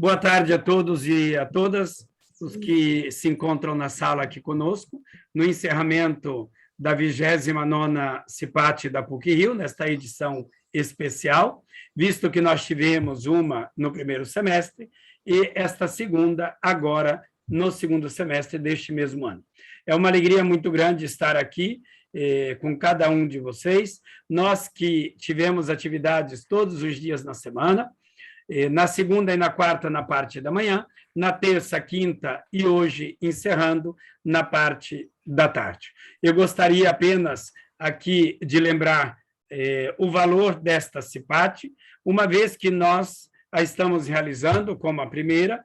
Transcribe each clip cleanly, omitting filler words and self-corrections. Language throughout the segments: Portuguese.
Boa tarde a todos e a todas os que se encontram na sala aqui conosco, no encerramento da 29ª CIPAT da PUC-Rio, nesta edição especial, visto que nós tivemos uma no primeiro semestre e esta segunda agora no segundo semestre deste mesmo ano. É uma alegria muito grande estar aqui com cada um de vocês, nós que tivemos atividades todos os dias na semana, na segunda e na quarta, na parte da manhã, na terça, quinta e hoje, encerrando, na parte da tarde. Eu gostaria apenas aqui de lembrar o valor desta CIPAT, uma vez que nós a estamos realizando como a primeira,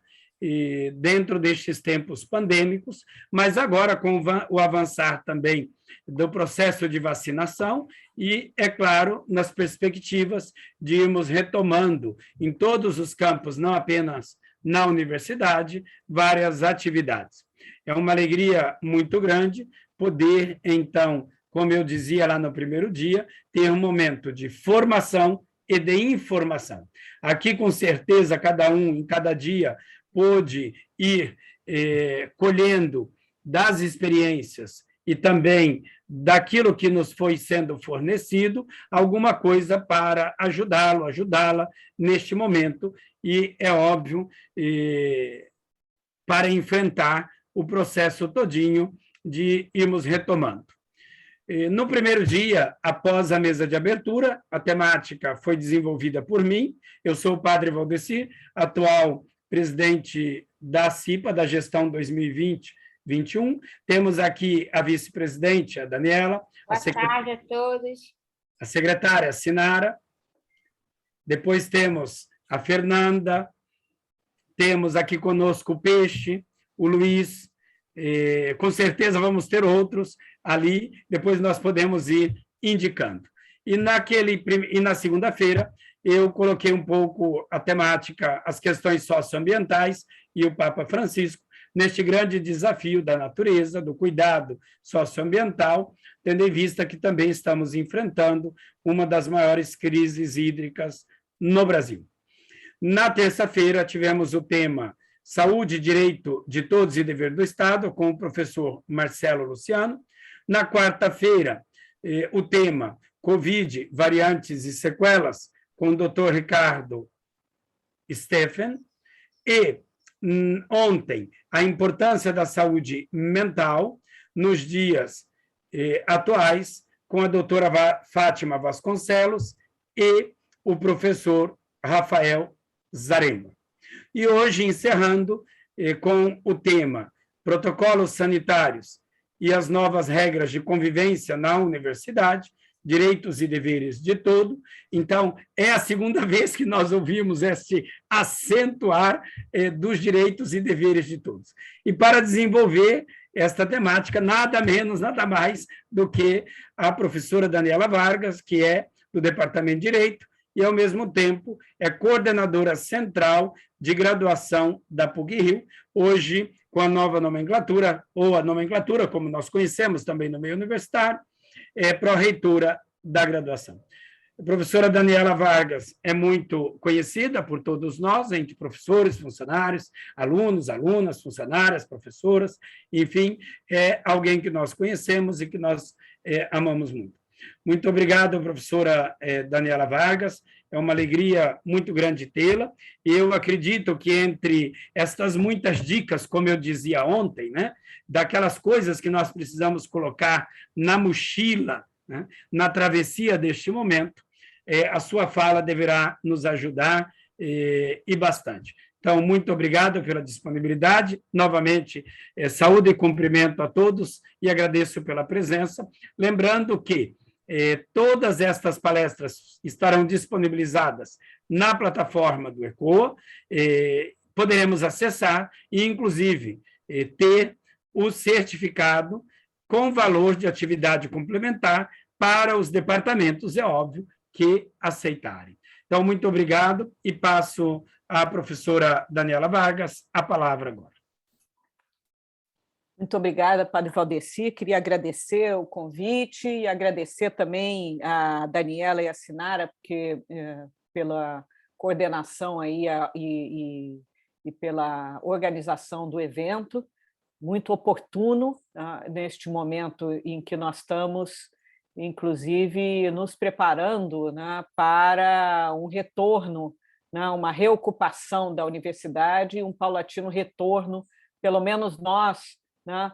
dentro destes tempos pandêmicos, mas agora com o avançar também do processo de vacinação e, é claro, nas perspectivas de irmos retomando em todos os campos, não apenas na universidade, várias atividades. É uma alegria muito grande poder, então, como eu dizia lá no primeiro dia, ter um momento de formação e de informação. Aqui, com certeza, cada um, em cada dia, pôde ir colhendo das experiências e também daquilo que nos foi sendo fornecido, alguma coisa para ajudá-la neste momento, e é óbvio, para enfrentar o processo todinho de irmos retomando. No primeiro dia, após a mesa de abertura, a temática foi desenvolvida por mim, eu sou o padre Valdecir, atual presidente da CIPA, da gestão 2020-21. Temos aqui a vice-presidente, a Daniela. Boa tarde a todos. A secretária, a Sinara. Depois temos a Fernanda. Temos aqui conosco o Peixe, o Luiz. Com certeza vamos ter outros ali, depois nós podemos ir indicando. E na segunda-feira, eu coloquei um pouco a temática, as questões socioambientais e o Papa Francisco, neste grande desafio da natureza, do cuidado socioambiental, tendo em vista que também estamos enfrentando uma das maiores crises hídricas no Brasil. Na terça-feira, tivemos o tema Saúde, Direito de Todos e Dever do Estado, com o professor Marcelo Luciano. Na quarta-feira, o tema Covid, Variantes e Sequelas, com o doutor Ricardo Steffen. E ontem, a importância da saúde mental nos dias atuais, com a doutora Fátima Vasconcelos e o professor Rafael Zaremba. E hoje, encerrando com o tema Protocolos Sanitários e as novas regras de convivência na universidade, direitos e deveres de todo. Então, é a segunda vez que nós ouvimos este acentuar dos direitos e deveres de todos. E para desenvolver esta temática, nada menos, nada mais do que a professora Daniela Vargas, que é do Departamento de Direito, e, ao mesmo tempo, é coordenadora central de graduação da PUC-Rio, hoje com a nova nomenclatura, ou a nomenclatura, como nós conhecemos também no meio universitário, pró-reitora da graduação. A professora Daniela Vargas é muito conhecida por todos nós, entre professores, funcionários, alunos, alunas, funcionárias, professoras, enfim, é alguém que nós conhecemos e que nós amamos muito. Muito obrigado, professora Daniela Vargas, é uma alegria muito grande tê-la, e eu acredito que entre estas muitas dicas, como eu dizia ontem, né, daquelas coisas que nós precisamos colocar na mochila, né, na travessia deste momento, a sua fala deverá nos ajudar e bastante. Então, muito obrigado pela disponibilidade. Novamente, saúde e cumprimento a todos e agradeço pela presença. Lembrando que todas estas palestras estarão disponibilizadas na plataforma do ECOA, poderemos acessar e, inclusive, ter o certificado com valor de atividade complementar para os departamentos, é óbvio, que aceitarem. Então, muito obrigado e passo à professora Daniela Vargas a palavra agora. Muito obrigada, padre Valdecir. Queria agradecer o convite e agradecer também a Daniela e a Sinara, porque, pela coordenação aí, e e pela organização do evento, muito oportuno neste momento em que nós estamos, inclusive, nos preparando, né, para um retorno, né, uma reocupação da universidade, um paulatino retorno, pelo menos nós, né,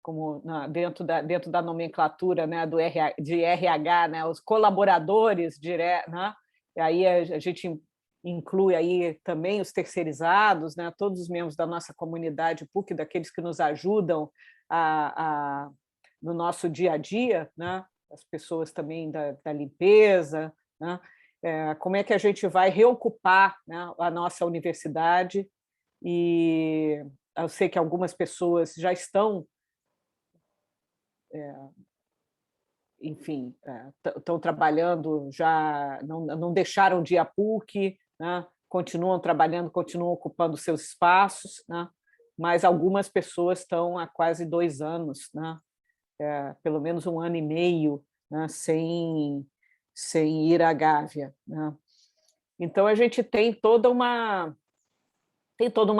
como dentro da nomenclatura, né, de RH, né, os colaboradores diretos, né, e aí a gente inclui aí também os terceirizados, né, todos os membros da nossa comunidade PUC, daqueles que nos ajudam no nosso dia a dia, né, as pessoas também da limpeza, né, como é que a gente vai reocupar, né, a nossa universidade. E eu sei que algumas pessoas já estão, enfim, estão trabalhando, já não deixaram de ir à PUC, né? Continuam trabalhando, continuam ocupando seus espaços, né? Mas algumas pessoas estão há quase 2 anos, né? Pelo menos 1 ano e meio, né? sem ir à Gávea, né? Então, a gente tem toda uma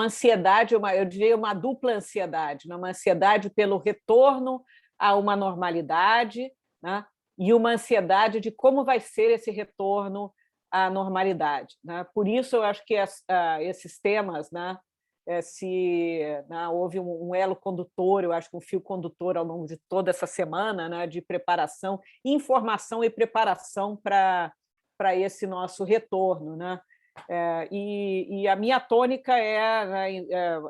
ansiedade, eu diria uma dupla ansiedade, né? Uma ansiedade pelo retorno a uma normalidade, né? E uma ansiedade de como vai ser esse retorno à normalidade, né? Por isso, eu acho que esses temas, né, houve um elo condutor, eu acho que um fio condutor ao longo de toda essa semana, né, de preparação, informação e preparação para esse nosso retorno, né? E a minha tônica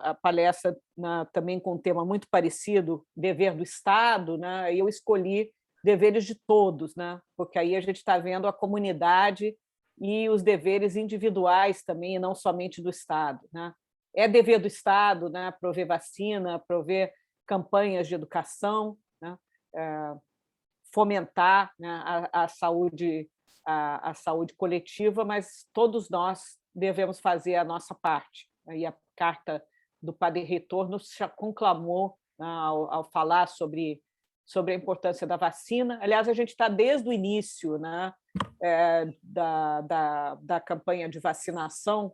a palestra, né, também com um tema muito parecido, dever do Estado, né? Eu escolhi deveres de todos, né? Porque aí a gente está vendo a comunidade e os deveres individuais também, e não somente do Estado, né? É dever do Estado, né, prover vacina, prover campanhas de educação, né? Fomentar, né, a saúde coletiva, mas todos nós devemos fazer a nossa parte. E a carta do Padre Reitor nos conclamou, né, ao falar sobre a importância da vacina. Aliás, a gente está desde o início, né, da campanha de vacinação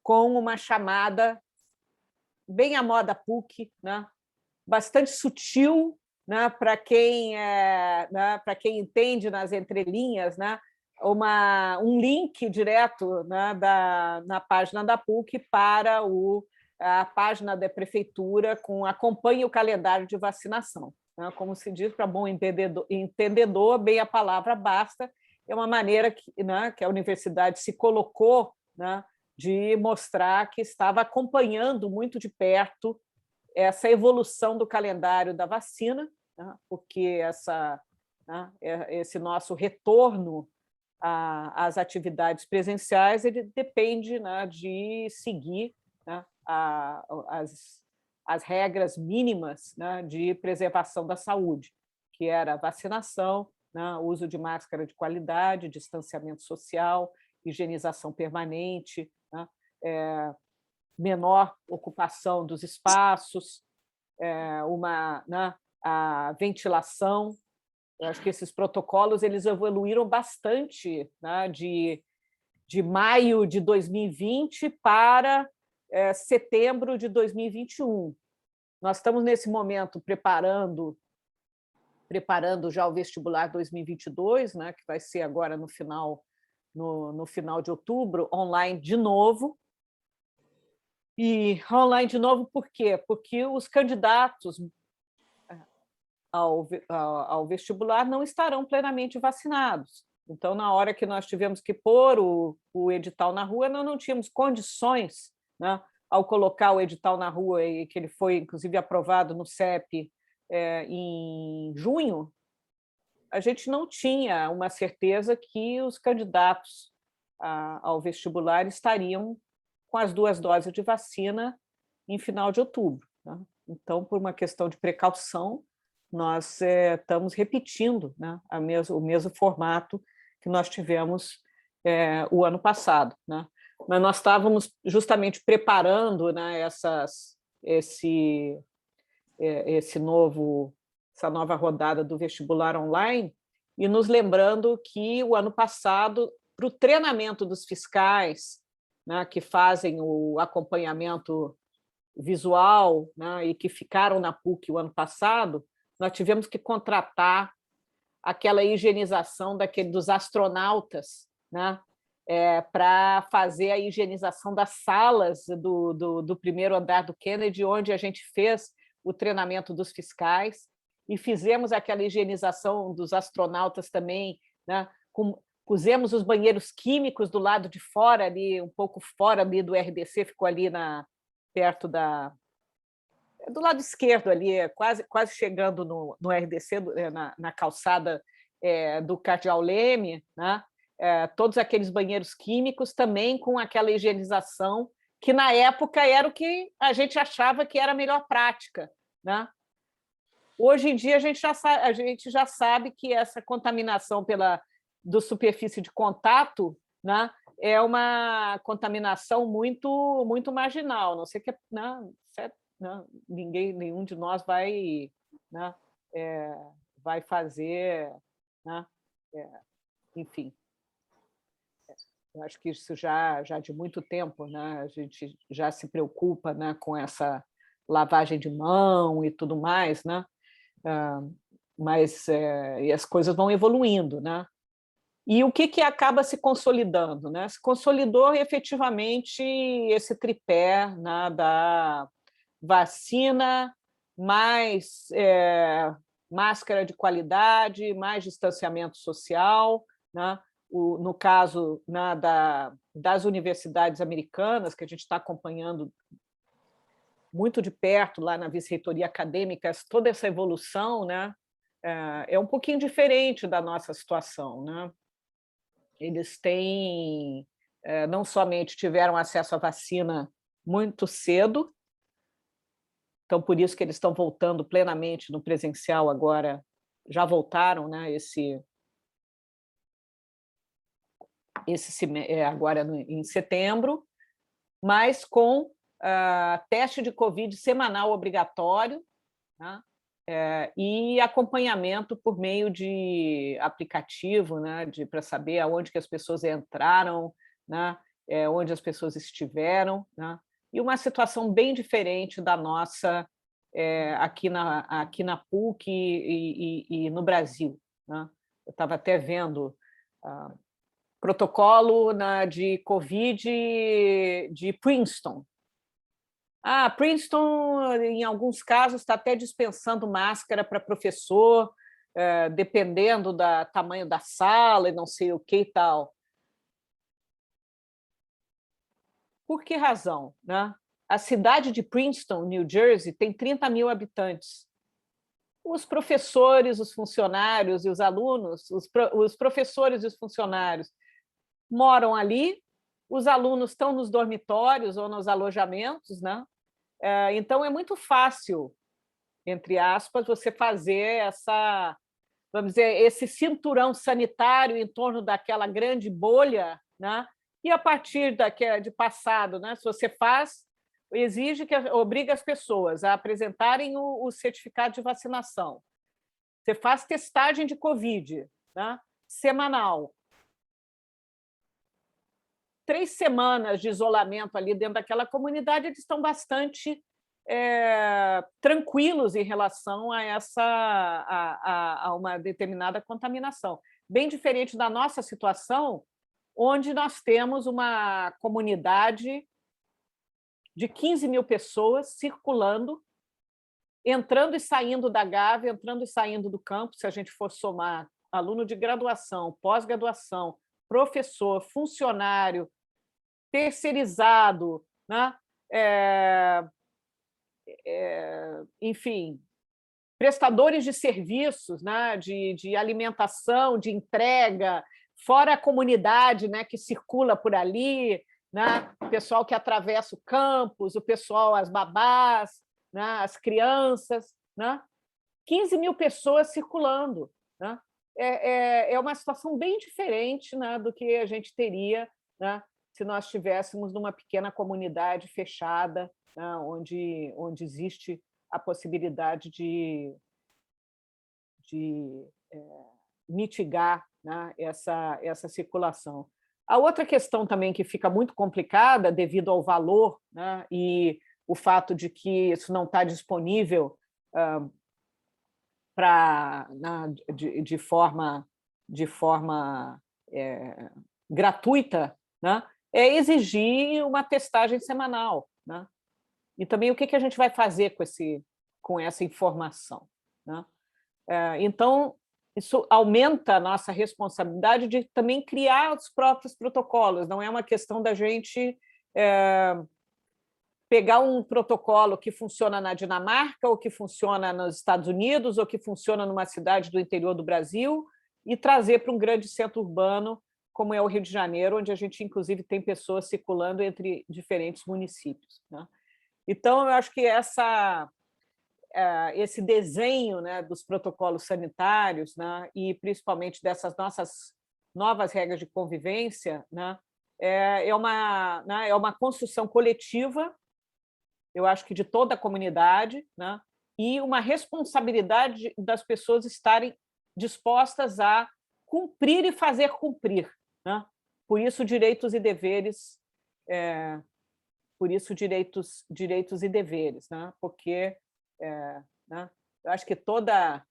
com uma chamada bem à moda PUC, né, bastante sutil, né, para quem entende nas entrelinhas, né, um link direto, né, na página da PUC para a página da prefeitura com acompanhe o calendário de vacinação, né, como se diz para bom entendedor, bem a palavra basta. É uma maneira que a universidade se colocou, né, de mostrar que estava acompanhando muito de perto essa evolução do calendário da vacina, né, porque esse nosso retorno às atividades presenciais ele depende, né, de seguir, né, as regras mínimas, né, de preservação da saúde, que era a vacinação, né, uso de máscara de qualidade, distanciamento social, higienização permanente, né, menor ocupação dos espaços, a ventilação. Eu acho que esses protocolos eles evoluíram bastante, né, de maio de 2020 para setembro de 2021. Nós estamos, nesse momento, preparando já o vestibular 2022, né, que vai ser agora no final de outubro, online de novo. E online de novo por quê? Porque os candidatos ao vestibular não estarão plenamente vacinados. Então, na hora que nós tivemos que pôr o edital na rua, nós não tínhamos condições, né, ao colocar o edital na rua, e que ele foi, inclusive, aprovado no CEP em junho, a gente não tinha uma certeza que os candidatos ao vestibular estariam com as 2 doses de vacina em final de outubro, né? Então, por uma questão de precaução, nós estamos repetindo, né, o mesmo formato que nós tivemos o ano passado, né? Mas nós estávamos justamente preparando, né, essa nova rodada do vestibular online e nos lembrando que o ano passado, para o treinamento dos fiscais né, que fazem o acompanhamento visual, né, e que ficaram na PUC o ano passado, nós tivemos que contratar aquela higienização dos astronautas, né, para fazer a higienização das salas do primeiro andar do Kennedy, onde a gente fez o treinamento dos fiscais, e fizemos aquela higienização dos astronautas também, né, pusemos os banheiros químicos do lado de fora, ali, um pouco fora ali do RDC, ficou ali perto do lado esquerdo, ali, quase chegando no RDC, na calçada do Cardeal Leme, né? Todos aqueles banheiros químicos também com aquela higienização, que na época era o que a gente achava que era a melhor prática, né? Hoje em dia a gente já sabe que essa contaminação do superfície de contato, né, é uma contaminação muito, muito marginal, não sei que, né, nenhum de nós vai, né, vai fazer, né, enfim. Eu acho que isso já de muito tempo, né, a gente já se preocupa, né, com essa lavagem de mão e tudo mais, né? Mas e as coisas vão evoluindo, né? E o que acaba se consolidando, né? Se consolidou efetivamente esse tripé, né, da vacina, mais máscara de qualidade, mais distanciamento social, né? No caso, né, das universidades americanas, que a gente está acompanhando muito de perto lá na vice-reitoria acadêmica, toda essa evolução, né, é um pouquinho diferente da nossa situação, né? Eles têm, não somente tiveram acesso à vacina muito cedo, então por isso que eles estão voltando plenamente no presencial agora, já voltaram, né, agora em setembro, mas com teste de Covid semanal obrigatório, né? E acompanhamento por meio de aplicativo, né? Para saber aonde que as pessoas entraram, né? Onde as pessoas estiveram, né? E uma situação bem diferente da nossa aqui na PUC e no Brasil, né? Eu estava até vendo protocolo de Covid de Princeton. Princeton, em alguns casos, está até dispensando máscara para professor, dependendo do tamanho da sala e não sei o que e tal. Por que razão, né? A cidade de Princeton, New Jersey, tem 30 mil habitantes. Os professores, os funcionários e os alunos, os professores e os funcionários moram ali, os alunos estão nos dormitórios ou nos alojamentos, né? Então, é muito fácil, entre aspas, você fazer vamos dizer, esse cinturão sanitário em torno daquela grande bolha, né? E a partir de passado, né? Se você obriga as pessoas a apresentarem o certificado de vacinação. Você faz testagem de Covid, né, semanal. 3 semanas de isolamento ali dentro daquela comunidade, eles estão bastante tranquilos em relação a uma determinada contaminação. Bem diferente da nossa situação, onde nós temos uma comunidade de 15 mil pessoas circulando, entrando e saindo da Gávea, entrando e saindo do campus, se a gente for somar aluno de graduação, pós-graduação, professor, funcionário, terceirizado, né? Enfim, prestadores de serviços, né? de alimentação, de entrega, fora a comunidade, né? Que circula por ali, né? O pessoal que atravessa o campus, o pessoal, as babás, né? As crianças, né? 15 mil pessoas circulando, né? É uma situação bem diferente, né, do que a gente teria, né, se nós estivéssemos numa pequena comunidade fechada, né, onde existe a possibilidade de mitigar, né, essa circulação. A outra questão também que fica muito complicada devido ao valor, né, e o fato de que isso não está disponível de forma gratuita, né, é exigir uma testagem semanal, né? E também o que a gente vai fazer com essa informação, né? Então, isso aumenta a nossa responsabilidade de também criar os próprios protocolos. Não é uma questão da gente pegar um protocolo que funciona na Dinamarca, ou que funciona nos Estados Unidos, ou que funciona numa cidade do interior do Brasil, e trazer para um grande centro urbano, como é o Rio de Janeiro, onde a gente, inclusive, tem pessoas circulando entre diferentes municípios, né? Então, eu acho que esse desenho, né, dos protocolos sanitários, né, e principalmente dessas nossas novas regras de convivência, né, é uma construção coletiva, eu acho que de toda a comunidade, né, e uma responsabilidade das pessoas estarem dispostas a cumprir e fazer cumprir, né? Por isso, direitos e deveres, e deveres, né? Porque né, eu acho que toda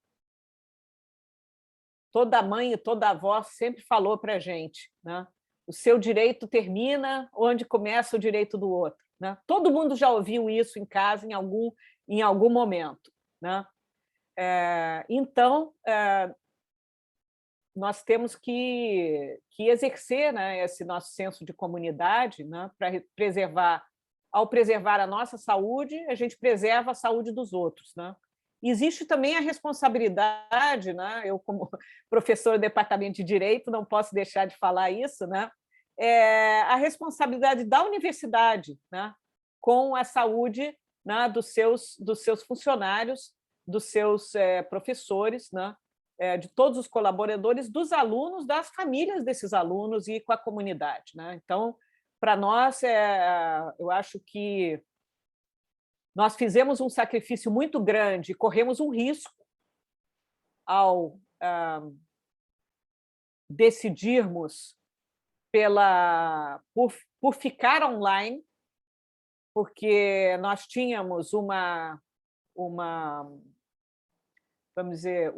mãe e toda avó sempre falou para a gente, né? O seu direito termina onde começa o direito do outro, né? Todo mundo já ouviu isso em casa em algum momento, né? Então, nós temos que exercer, né, esse nosso senso de comunidade, né, para ao preservar a nossa saúde, a gente preserva a saúde dos outros, né? Existe também a responsabilidade, né? Eu, como professora do departamento de Direito, não posso deixar de falar isso, né? A responsabilidade da universidade, né, com a saúde, né, dos seus funcionários, dos seus professores, né, de todos os colaboradores, dos alunos, das famílias desses alunos e com a comunidade, né? Então, para nós, eu acho que nós fizemos um sacrifício muito grande, corremos um risco ao decidirmos por ficar online, porque nós tínhamos vamos dizer,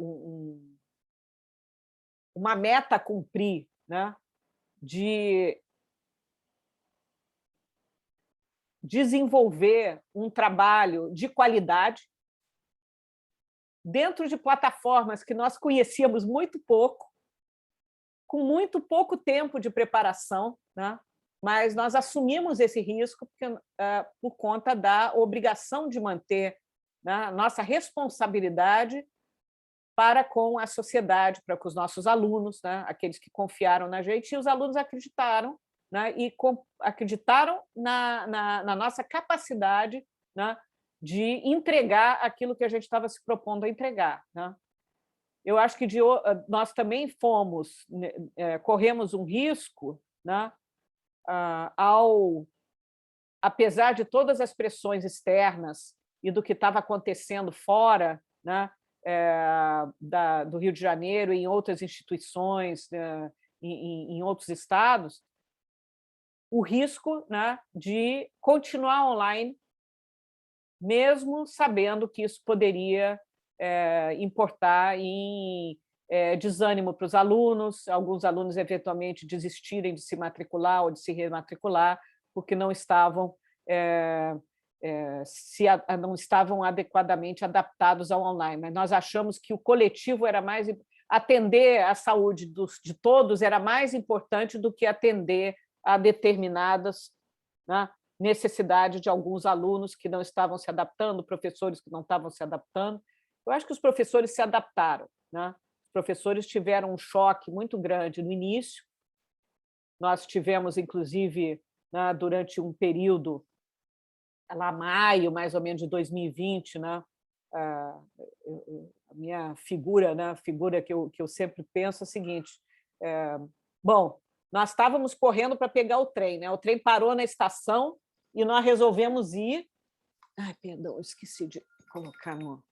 uma meta a cumprir, né, de desenvolver um trabalho de qualidade dentro de plataformas que nós conhecíamos muito pouco, com muito pouco tempo de preparação, né? Mas nós assumimos esse risco por conta da obrigação de manter, né, nossa responsabilidade para com a sociedade, para com os nossos alunos, né, aqueles que confiaram na gente, e os alunos acreditaram, né, e acreditaram na nossa capacidade, né, de entregar aquilo que a gente estava se propondo a entregar, né? Eu acho que nós também corremos um risco, né, apesar de todas as pressões externas e do que estava acontecendo fora, né, do Rio de Janeiro e em outras instituições, em outros estados, o risco, né, de continuar online, mesmo sabendo que isso poderia importar em desânimo para os alunos, alguns alunos eventualmente desistirem de se matricular ou de se rematricular, porque não estavam não estavam adequadamente adaptados ao online. Mas nós achamos que o coletivo era mais... Atender à saúde de todos era mais importante do que atender a determinadas, né, necessidades de alguns alunos que não estavam se adaptando, professores que não estavam se adaptando. Eu acho que os professores se adaptaram, né? Os professores tiveram um choque muito grande no início. Nós tivemos, inclusive, né, durante um período, lá maio, mais ou menos, de 2020, né, a minha figura, né, a figura que eu sempre penso é a seguinte: bom, nós estávamos correndo para pegar o trem, né? O trem parou na estação e nós resolvemos ir... Ai, perdão, eu esqueci de colocar no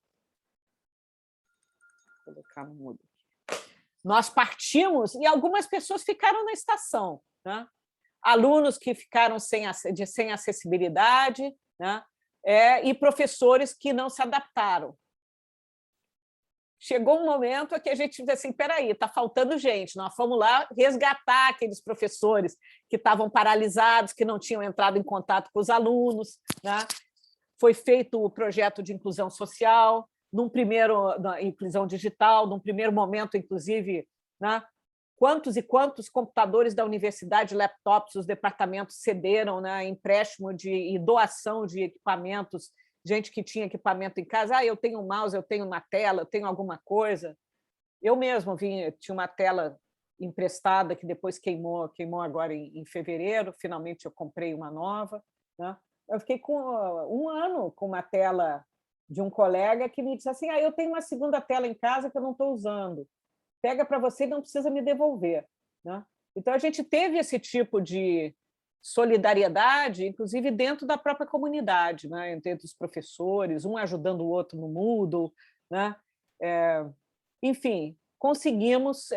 mudo. nós partimos e algumas pessoas ficaram na estação, né? Alunos que ficaram sem acessibilidade, né? E professores que não se adaptaram. Chegou um momento em que a gente disse assim, espera aí, está faltando gente, nós fomos lá resgatar aqueles professores que estavam paralisados, que não tinham entrado em contato com os alunos, né? Foi feito o projeto de inclusão social, inclusão digital, num primeiro momento, inclusive, né? Quantos e quantos computadores da universidade, laptops, os departamentos cederam, né? Empréstimo e doação de equipamentos, gente que tinha equipamento em casa, eu tenho um mouse, eu tenho uma tela, eu tenho alguma coisa. Eu mesmo tinha uma tela emprestada que depois queimou agora em fevereiro, finalmente eu comprei uma nova, né? Eu fiquei com um ano com uma tela de um colega que me disse assim, eu tenho uma segunda tela em casa que eu não estou usando, pega para você e não precisa me devolver, né? Então, a gente teve esse tipo de solidariedade, inclusive dentro da própria comunidade, né? Entre os professores, um ajudando o outro no Moodle, né? Enfim, conseguimos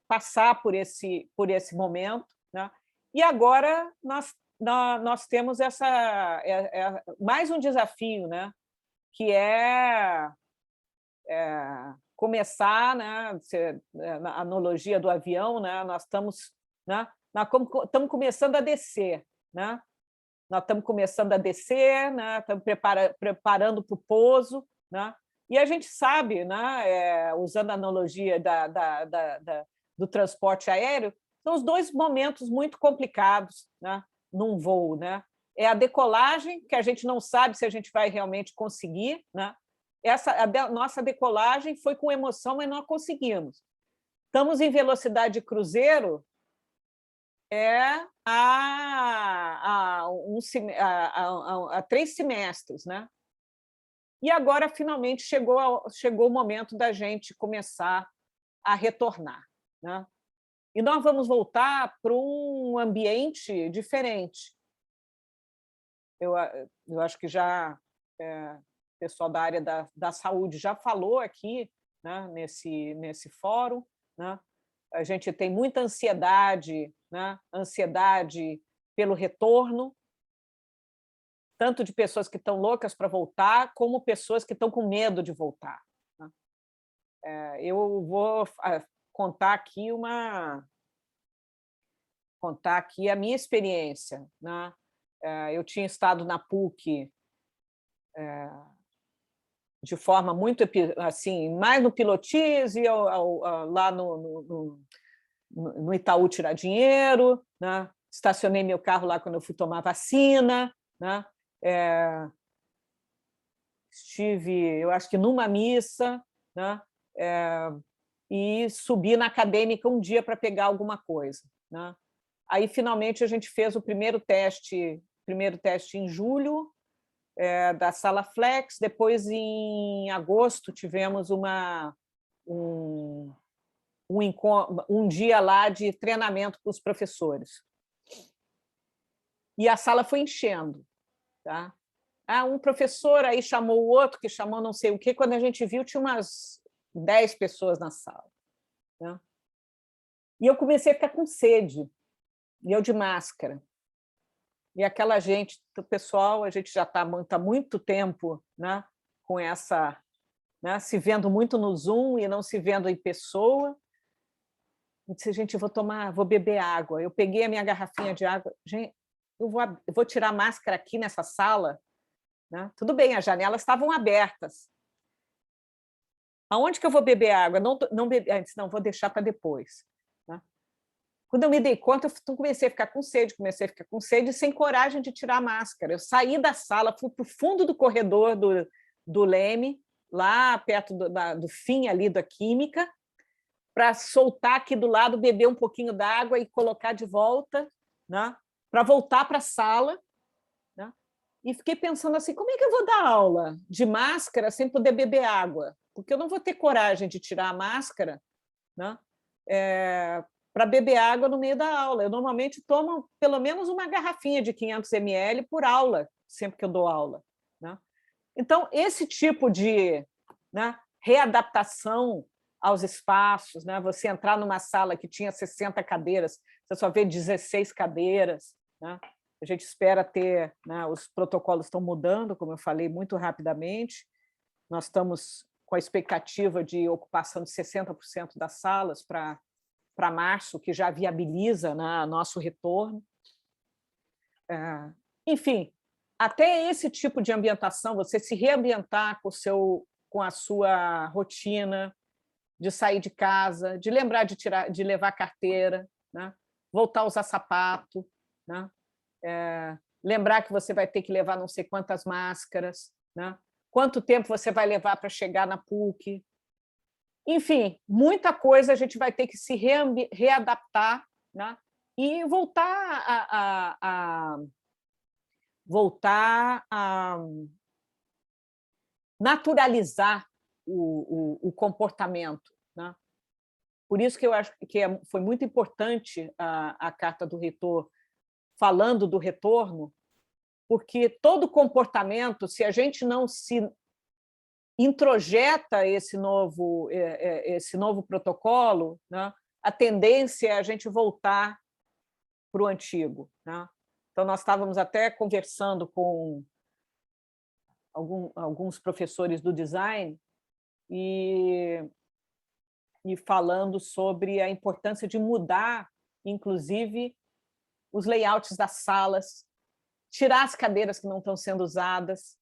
passar por esse momento, né? E agora nós temos mais um desafio, né? Que é começar, né? A analogia do avião, né? Nós estamos começando a descer, né? Nós estamos começando a descer, né? Estamos preparando para o pouso, né? E a gente sabe, né? Usando a analogia do transporte aéreo, são os dois momentos muito complicados, né? Num voo, né? É a decolagem, que a gente não sabe se a gente vai realmente conseguir, né? Nossa decolagem foi com emoção, mas não conseguimos. Estamos em velocidade de cruzeiro há 3 semestres, né? E agora, finalmente, chegou o momento da gente começar a retornar, né? E nós vamos voltar para um ambiente diferente. Eu acho que já o pessoal da área da saúde já falou aqui, né, nesse fórum, né? A gente tem muita ansiedade, né? Ansiedade pelo retorno, tanto de pessoas que estão loucas para voltar, como pessoas que estão com medo de voltar, né? Eu vou contar aqui a minha experiência, né? Eu tinha estado na PUC de forma muito assim, mais no pilotis, e lá no Itaú tirar dinheiro, né? Estacionei meu carro lá quando eu fui tomar vacina, né? Estive, eu acho que numa missa, né? E subi na acadêmica um dia para pegar alguma coisa, né? Aí, finalmente, a gente fez o primeiro teste em julho, da sala Flex. Depois, em agosto, tivemos um dia lá de treinamento para os professores. E a sala foi enchendo, tá? Um professor aí chamou o outro, que chamou não sei o quê. Quando a gente viu, tinha umas 10 pessoas na sala, né? E eu comecei a ficar com sede, e eu de máscara. E aquela gente, o pessoal, a gente já está há muito tempo, né, com essa, né, se vendo muito no Zoom e não se vendo em pessoa. Eu disse, gente, vou beber água. Eu peguei a minha garrafinha de água. Gente, eu vou tirar a máscara aqui nessa sala, né? Tudo bem, as janelas estavam abertas. Aonde que eu vou beber água? Não beber antes, não, vou deixar para depois, né? Quando eu me dei conta, eu comecei a ficar com sede, sem coragem de tirar a máscara. Eu saí da sala, fui para o fundo do corredor do Leme, lá perto do fim ali da Química, para soltar aqui do lado, beber um pouquinho d'água e colocar de volta, né? Para voltar para a sala, né? E fiquei pensando assim, como é que eu vou dar aula de máscara sem poder beber água? Porque eu não vou ter coragem de tirar a máscara, né? Para beber água no meio da aula. Eu normalmente tomo pelo menos uma garrafinha de 500 ml por aula, sempre que eu dou aula, né? Então, esse tipo de, né, readaptação aos espaços, né? Você entrar numa sala que tinha 60 cadeiras, você só vê 16 cadeiras, né? A gente espera ter, né, os protocolos estão mudando, como eu falei, muito rapidamente. Nós estamos com a expectativa de ocupação de 60% das salas para março, que já viabiliza, né, nosso retorno. Enfim, até esse tipo de ambientação, você se reambientar com a sua rotina, de sair de casa, de lembrar de levar carteira, né? Voltar a usar sapato, né? Lembrar que você vai ter que levar não sei quantas máscaras, né? Quanto tempo você vai levar para chegar na PUC. Enfim, muita coisa a gente vai ter que se readaptar, né? E voltar a naturalizar o comportamento, né? Por isso que eu acho que foi muito importante a Carta do Reitor falando do retorno, porque todo comportamento, se a gente não se introjeta esse novo protocolo, né, a tendência é a gente voltar para o antigo, né? Então, nós estávamos até conversando com alguns professores do design e falando sobre a importância de mudar, inclusive, os layouts das salas, tirar as cadeiras que não estão sendo usadas,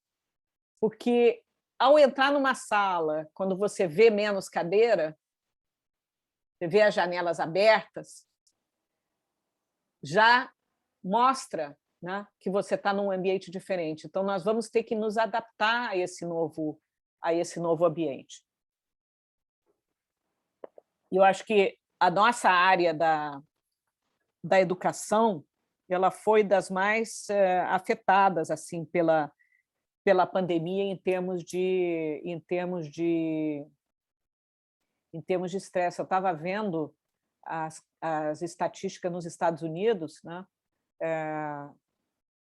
porque, ao entrar numa sala, quando você vê menos cadeira, você vê as janelas abertas, já mostra, né, que você está num ambiente diferente. Então, nós vamos ter que nos adaptar a esse novo ambiente. E eu acho que a nossa área da educação, ela foi das mais afetadas assim pela pandemia em termos de estresse. Eu estava vendo as estatísticas nos Estados Unidos, né?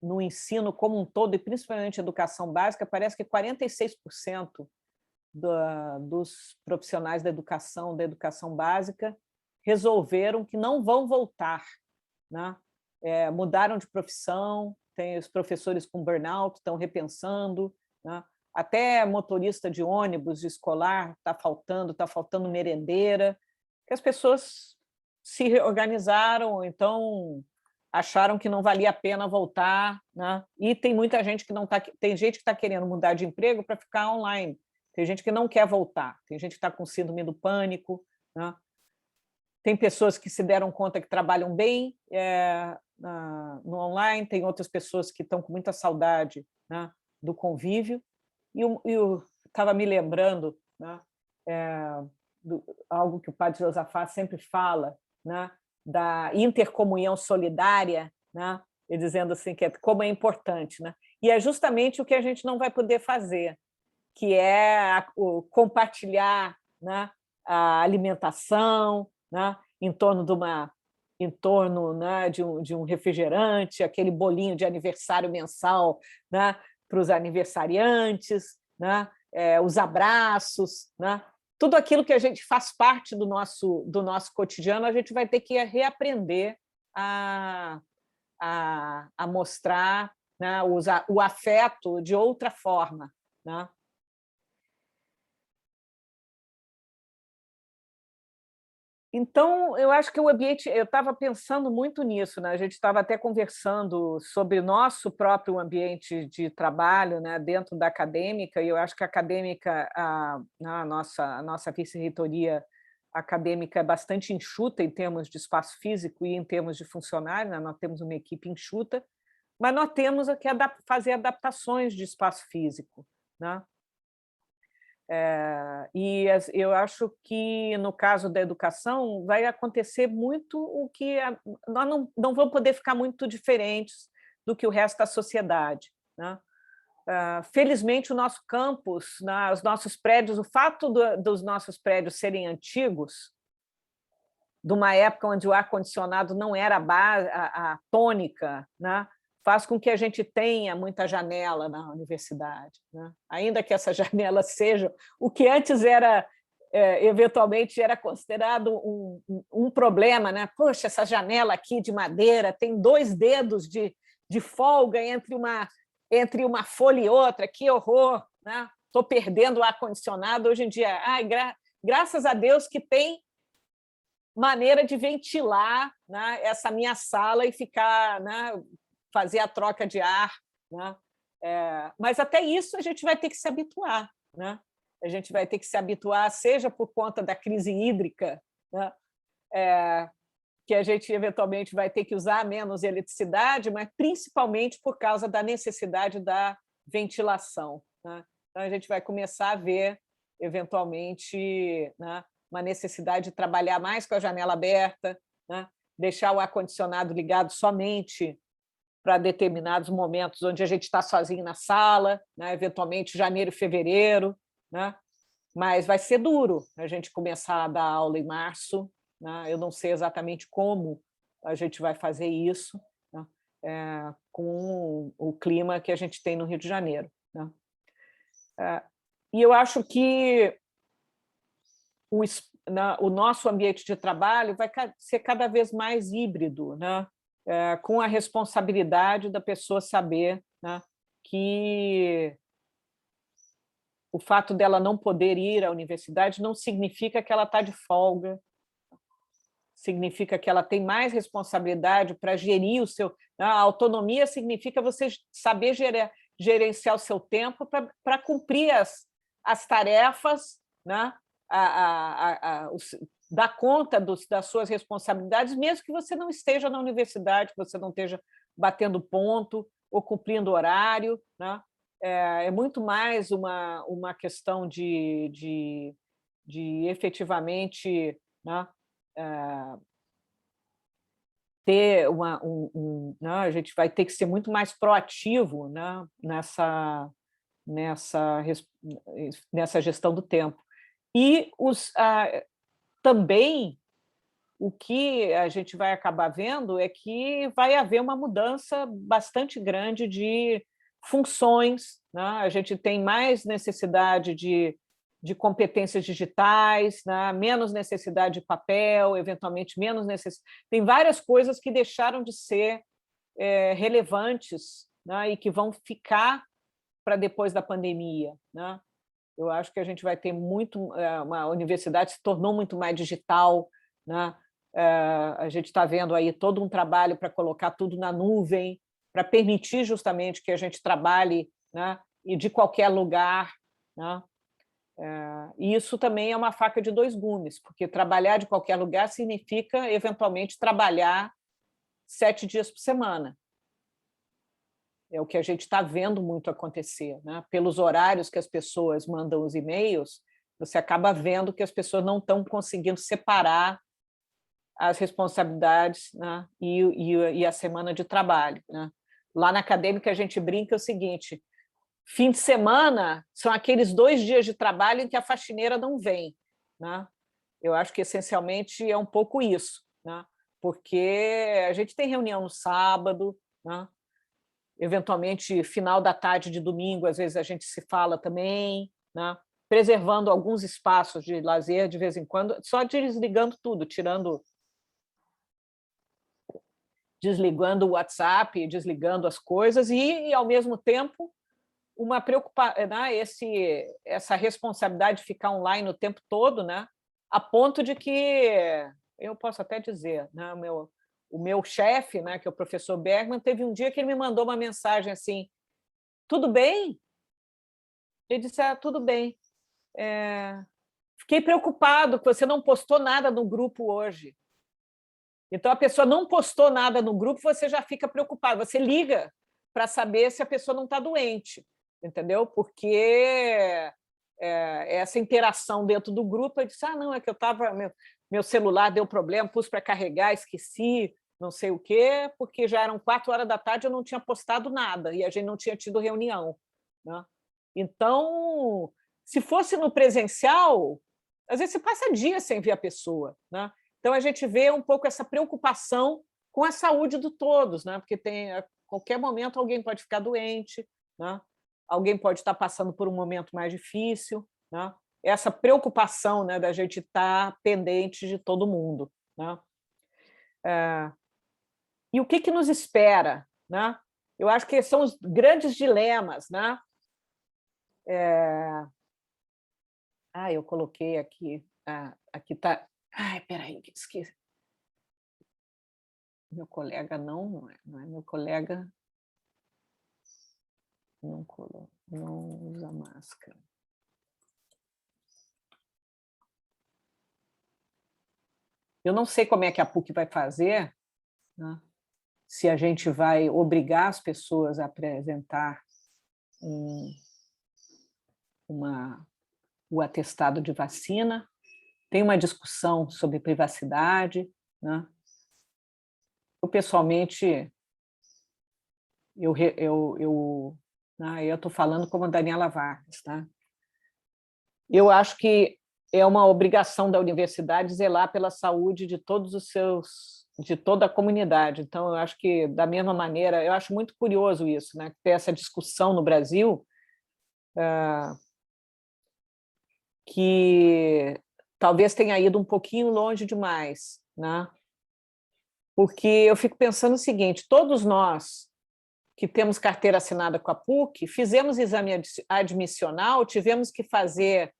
No ensino como um todo, e principalmente educação básica, parece que 46% dos profissionais da educação básica resolveram que não vão voltar, né? Mudaram de profissão, tem os professores com burnout, estão repensando, né? Até motorista de ônibus escolar está faltando merendeira, que as pessoas se reorganizaram, então acharam que não valia a pena voltar, né? E tem muita gente que não está, tem gente que está querendo mudar de emprego para ficar online, tem gente que não quer voltar, tem gente que está com síndrome do pânico, né? Tem pessoas que se deram conta que trabalham bem no online, tem outras pessoas que estão com muita saudade, né, do convívio. E eu estava me lembrando, né, algo que o padre Josafá sempre fala, né, da intercomunhão solidária, né, e dizendo assim que como é importante, né? E é justamente o que a gente não vai poder fazer, que é compartilhar, né, a alimentação, né, em torno né, de um refrigerante, aquele bolinho de aniversário mensal, né, para os aniversariantes, né, os abraços, né, tudo aquilo que a gente faz parte do nosso cotidiano, a gente vai ter que reaprender a mostrar, né, o afeto de outra forma, né? Então, eu acho que o ambiente, eu estava pensando muito nisso, né? A gente estava até conversando sobre o nosso próprio ambiente de trabalho, né, dentro da acadêmica, e eu acho que a acadêmica, a nossa vice-reitoria acadêmica é bastante enxuta em termos de espaço físico e em termos de funcionário, né? Nós temos uma equipe enxuta, mas nós temos que fazer adaptações de espaço físico, né? E eu acho que, no caso da educação, vai acontecer muito o que nós não vamos poder ficar muito diferentes do que o resto da sociedade, né? Felizmente, o nosso campus, né, os nossos prédios, o fato dos nossos prédios serem antigos, de uma época onde o ar-condicionado não era a tônica, né, faz com que a gente tenha muita janela na universidade, né? Ainda que essa janela seja o que antes era eventualmente era considerado um problema, né? Poxa, essa janela aqui de madeira tem 2 dedos de folga entre uma folha e outra, que horror, né? Estou perdendo o ar-condicionado hoje em dia. Ai, graças a Deus que tem maneira de ventilar, né, essa minha sala e ficar, né, fazer a troca de ar, né? Mas até isso a gente vai ter que se habituar, né? A gente vai ter que se habituar, seja por conta da crise hídrica, né? Que a gente eventualmente vai ter que usar menos eletricidade, mas principalmente por causa da necessidade da ventilação, né? Então a gente vai começar a ver eventualmente, né, uma necessidade de trabalhar mais com a janela aberta, né? Deixar o ar-condicionado ligado somente para determinados momentos onde a gente está sozinho na sala, né? Eventualmente janeiro e fevereiro, né? Mas vai ser duro a gente começar a dar aula em março, né? Eu não sei exatamente como a gente vai fazer isso, né? Com o clima que a gente tem no Rio de Janeiro, né? E eu acho que o nosso ambiente de trabalho vai ser cada vez mais híbrido, né? Com a responsabilidade da pessoa saber, né, que o fato dela não poder ir à universidade não significa que ela está de folga, significa que ela tem mais responsabilidade para gerir o seu... A autonomia significa você saber gerenciar o seu tempo para cumprir as tarefas, né? Dar conta das suas responsabilidades, mesmo que você não esteja na universidade, que você não esteja batendo ponto ou cumprindo horário, né? É muito mais uma questão de efetivamente, né, ter né, a gente vai ter que ser muito mais proativo, né, nessa gestão do tempo. E também o que a gente vai acabar vendo é que vai haver uma mudança bastante grande de funções, né? A gente tem mais necessidade de competências digitais, né? Menos necessidade de papel, eventualmente menos necessidade. Tem várias coisas que deixaram de ser relevantes, né? E que vão ficar para depois da pandemia, né? Eu acho que a gente vai ter uma universidade se tornou muito mais digital, né? A gente está vendo aí todo um trabalho para colocar tudo na nuvem, para permitir justamente que a gente trabalhe, né, e de qualquer lugar, né? E isso também é uma faca de 2 gumes, porque trabalhar de qualquer lugar significa, eventualmente, trabalhar 7 dias por semana. É o que a gente está vendo muito acontecer, né? Pelos horários que as pessoas mandam os e-mails, você acaba vendo que as pessoas não estão conseguindo separar as responsabilidades, né, e a semana de trabalho, né? Lá na acadêmica a gente brinca o seguinte: fim de semana são aqueles 2 dias de trabalho em que a faxineira não vem, né? Eu acho que essencialmente é um pouco isso, né? Porque a gente tem reunião no sábado, né? Eventualmente final da tarde de domingo, às vezes a gente se fala também, né? Preservando alguns espaços de lazer de vez em quando, só desligando tudo, desligando o WhatsApp, desligando as coisas e ao mesmo tempo, uma preocupação, né, essa responsabilidade de ficar online o tempo todo, né, a ponto de que, eu posso até dizer, né, o meu chefe, né, que é o professor Bergman, teve um dia que ele me mandou uma mensagem assim: tudo bem? Ele disse: tudo bem. Fiquei preocupado que você não postou nada no grupo hoje. Então, a pessoa não postou nada no grupo, você já fica preocupado. Você liga para saber se a pessoa não está doente, entendeu? Porque essa interação dentro do grupo, eu disse: não, é que eu estava... Meu celular deu problema, pus para carregar, esqueci, não sei o quê, porque já eram 4 horas da tarde, eu não tinha postado nada e a gente não tinha tido reunião, né? Então, se fosse no presencial, às vezes você passa dias sem ver a pessoa, né? Então, a gente vê um pouco essa preocupação com a saúde de todos, né? Porque a qualquer momento alguém pode ficar doente, né? Alguém pode estar passando por um momento mais difícil, né? essa preocupação, né, da gente estar pendente de todo mundo, né? E o que nos espera, né? Eu acho que são os grandes dilemas, né? Eu coloquei aqui, aqui está. Ai, peraí, esqueci. Meu colega não é meu colega. Não usa máscara. Eu não sei como é que a PUC vai fazer, né? Se a gente vai obrigar as pessoas a apresentar o atestado de vacina. Tem uma discussão sobre privacidade, né? Eu, pessoalmente, eu estou falando como a Daniela Vargas, tá? Eu acho que é uma obrigação da universidade zelar pela saúde de todos os de toda a comunidade. Então, eu acho que, da mesma maneira, eu acho muito curioso isso, né? Ter essa discussão no Brasil, que talvez tenha ido um pouquinho longe demais, né? Porque eu fico pensando o seguinte: todos nós que temos carteira assinada com a PUC, fizemos exame admissional, tivemos que fazer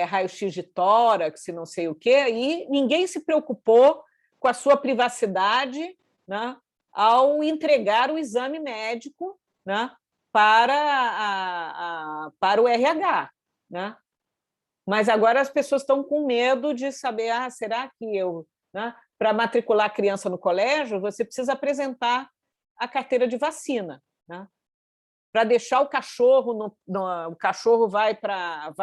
raio-x de tórax, não sei o quê, e ninguém se preocupou com a sua privacidade, né, ao entregar o exame médico, né, para o RH, né? Mas agora as pessoas estão com medo de saber, será que eu... Né, para matricular a criança no colégio, você precisa apresentar a carteira de vacina, né? Para deixar o cachorro, o cachorro vai para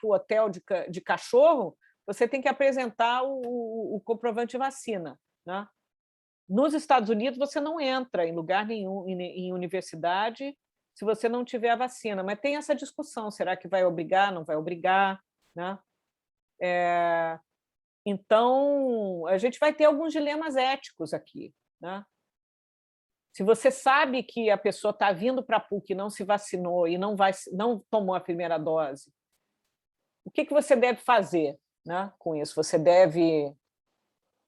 o hotel de cachorro, você tem que apresentar o comprovante de vacina, né? Nos Estados Unidos, você não entra em lugar nenhum, em universidade, se você não tiver a vacina. Mas tem essa discussão, será que vai obrigar, não vai obrigar, né? Então, a gente vai ter alguns dilemas éticos aqui, né? Se você sabe que a pessoa está vindo para a PUC, não se vacinou e não tomou a primeira dose, o que você deve fazer, né, com isso? Você deve...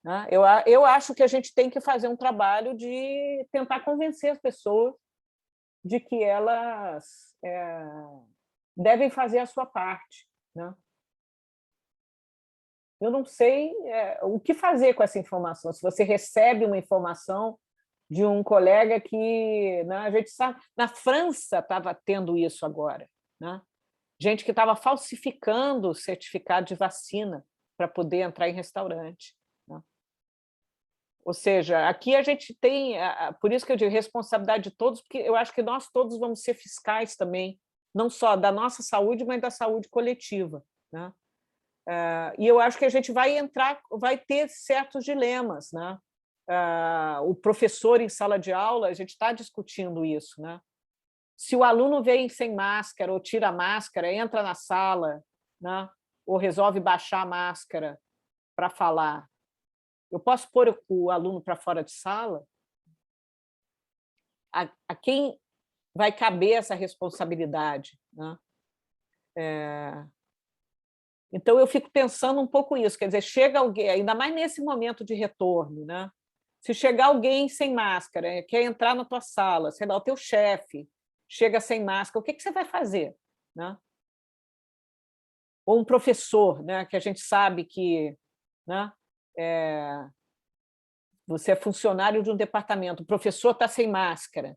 Né? Eu acho que a gente tem que fazer um trabalho de tentar convencer as pessoas de que elas devem fazer a sua parte, né? Eu não sei o que fazer com essa informação. Se você recebe uma informação de um colega que, né, a gente sabe, na França estava tendo isso agora, né? Gente que estava falsificando o certificado de vacina para poder entrar em restaurante, né? Ou seja, aqui a gente tem, por isso que eu digo responsabilidade de todos, porque eu acho que nós todos vamos ser fiscais também, não só da nossa saúde, mas da saúde coletiva, né? E eu acho que a gente vai ter certos dilemas, né? O professor em sala de aula, a gente está discutindo isso, né? Se o aluno vem sem máscara ou tira a máscara, entra na sala, né? Ou resolve baixar a máscara para falar, eu posso pôr o aluno para fora de sala? A quem vai caber essa responsabilidade, né? Então, eu fico pensando um pouco isso, quer dizer, chega alguém, ainda mais nesse momento de retorno, né? Se chegar alguém sem máscara, quer entrar na tua sala, sei lá, o teu chefe chega sem máscara, o que você vai fazer, né? Ou um professor, né, que a gente sabe que, né, você é funcionário de um departamento, o professor está sem máscara.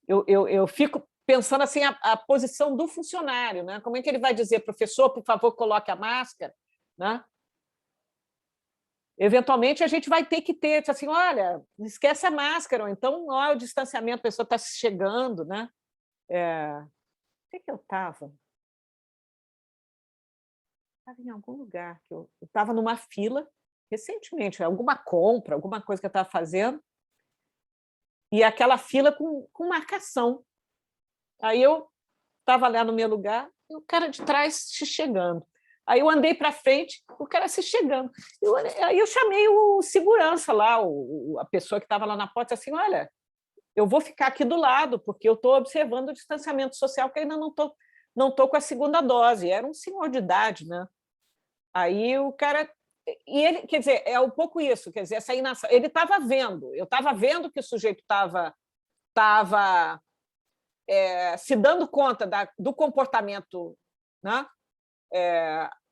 Eu fico pensando assim, a posição do funcionário, né? Como é que ele vai dizer, professor, por favor, coloque a máscara, né? Eventualmente, a gente vai ter que ter, assim, olha, esquece a máscara, ou então, olha o distanciamento, a pessoa está chegando, né? O que eu estava? Estava em algum lugar, que eu estava numa fila, recentemente, alguma compra, alguma coisa que eu estava fazendo, e aquela fila com marcação. Aí eu estava lá no meu lugar, e o cara de trás se chegando. Aí eu andei para frente, o cara se chegando. Aí eu chamei o segurança lá, a pessoa que estava lá na porta, assim, olha, eu vou ficar aqui do lado, porque eu estou observando o distanciamento social, que ainda não estou... não estou com a segunda dose. Era um senhor de idade, né? Aí o cara... E ele, quer dizer, é um pouco isso, quer dizer, essa inação. Ele estava vendo, eu estava vendo que o sujeito estava se dando conta do comportamento, né?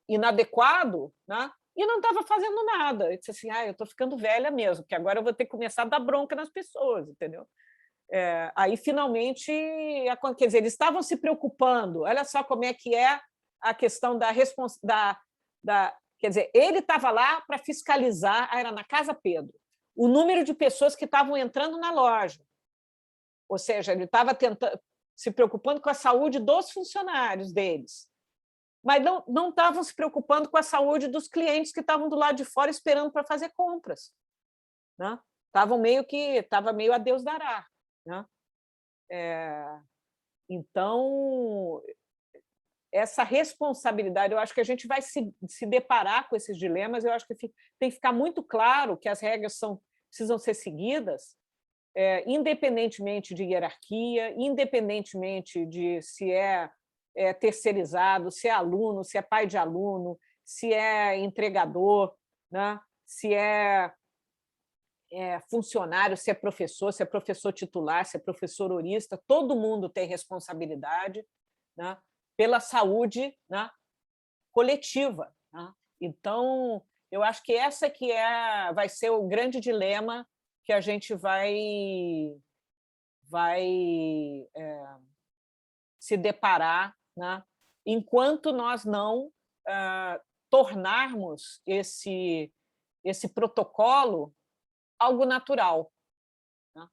Inadequado, né? E não estava fazendo nada. Eu disse assim, eu estou ficando velha mesmo, porque agora eu vou ter que começar a dar bronca nas pessoas, entendeu? Aí, finalmente, quer dizer, eles estavam se preocupando. Olha só como é que é a questão da responsabilidade. Quer dizer, ele estava lá para fiscalizar, era na Casa Pedro, o número de pessoas que estavam entrando na loja. Ou seja, ele estava se preocupando com a saúde dos funcionários deles, mas não estavam se preocupando com a saúde dos clientes que estavam do lado de fora esperando para fazer compras, né? Estava meio a Deus dará, né? Então, essa responsabilidade, eu acho que a gente vai se deparar com esses dilemas, eu acho que tem que ficar muito claro que as regras precisam ser seguidas, independentemente de hierarquia, independentemente de se é terceirizado, se é aluno, se é pai de aluno, se é entregador, né? Se é funcionário, se é professor titular, se é professor horista, todo mundo tem responsabilidade, né? Pela saúde, né? Coletiva, né? Então, eu acho que essa que vai ser o grande dilema que a gente vai se deparar, né? Enquanto nós não tornarmos esse protocolo algo natural, né?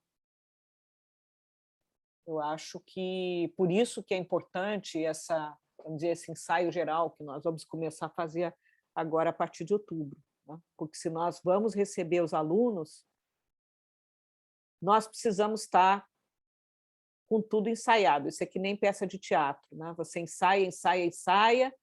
Eu acho que por isso que é importante vamos dizer, esse ensaio geral que nós vamos começar a fazer agora a partir de outubro, né? Porque se nós vamos receber os alunos, nós precisamos estar com tudo ensaiado. Isso é que nem peça de teatro, né? Você ensaia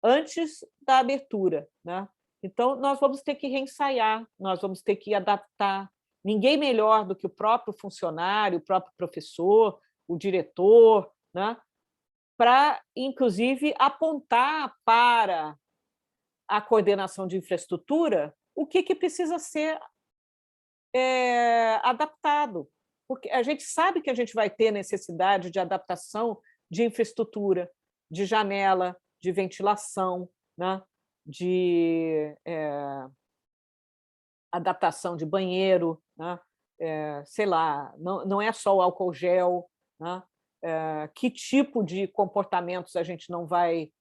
antes da abertura, né? Então, nós vamos ter que reensaiar, nós vamos ter que adaptar. Ninguém melhor do que o próprio funcionário, o próprio professor, o diretor, né? Para, inclusive, apontar para a coordenação de infraestrutura o que precisa ser adaptado. Porque a gente sabe que a gente vai ter necessidade de adaptação de infraestrutura, de janela, de ventilação, né? De adaptação de banheiro, né? Sei lá, não é só o álcool gel, né? Que tipo de comportamentos a gente não vai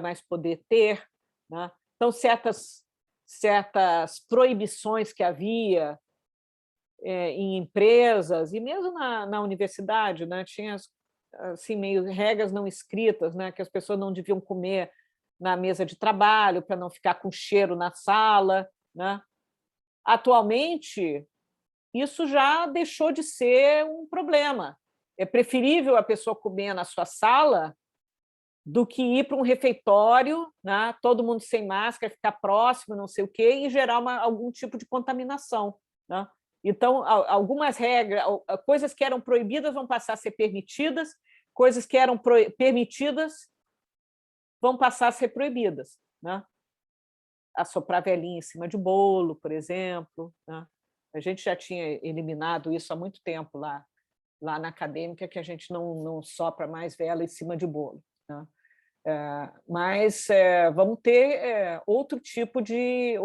mais poder ter, né? Então, certas proibições que havia em empresas e mesmo na universidade, né? Tinha assim, meio regras não escritas, né? Que as pessoas não deviam comer na mesa de trabalho para não ficar com cheiro na sala, né? Atualmente, isso já deixou de ser um problema. É preferível a pessoa comer na sua sala do que ir para um refeitório, né? Todo mundo sem máscara, ficar próximo, não sei o quê, e gerar algum tipo de contaminação, né? Então, algumas regras, coisas que eram proibidas vão passar a ser permitidas, coisas que eram permitidas vão passar a ser proibidas, né? Assoprar velhinha em cima de bolo, por exemplo, né? A gente já tinha eliminado isso há muito tempo lá na acadêmica, que a gente não sopra mais vela em cima de bolo, né? Mas vamos ter outro tipo de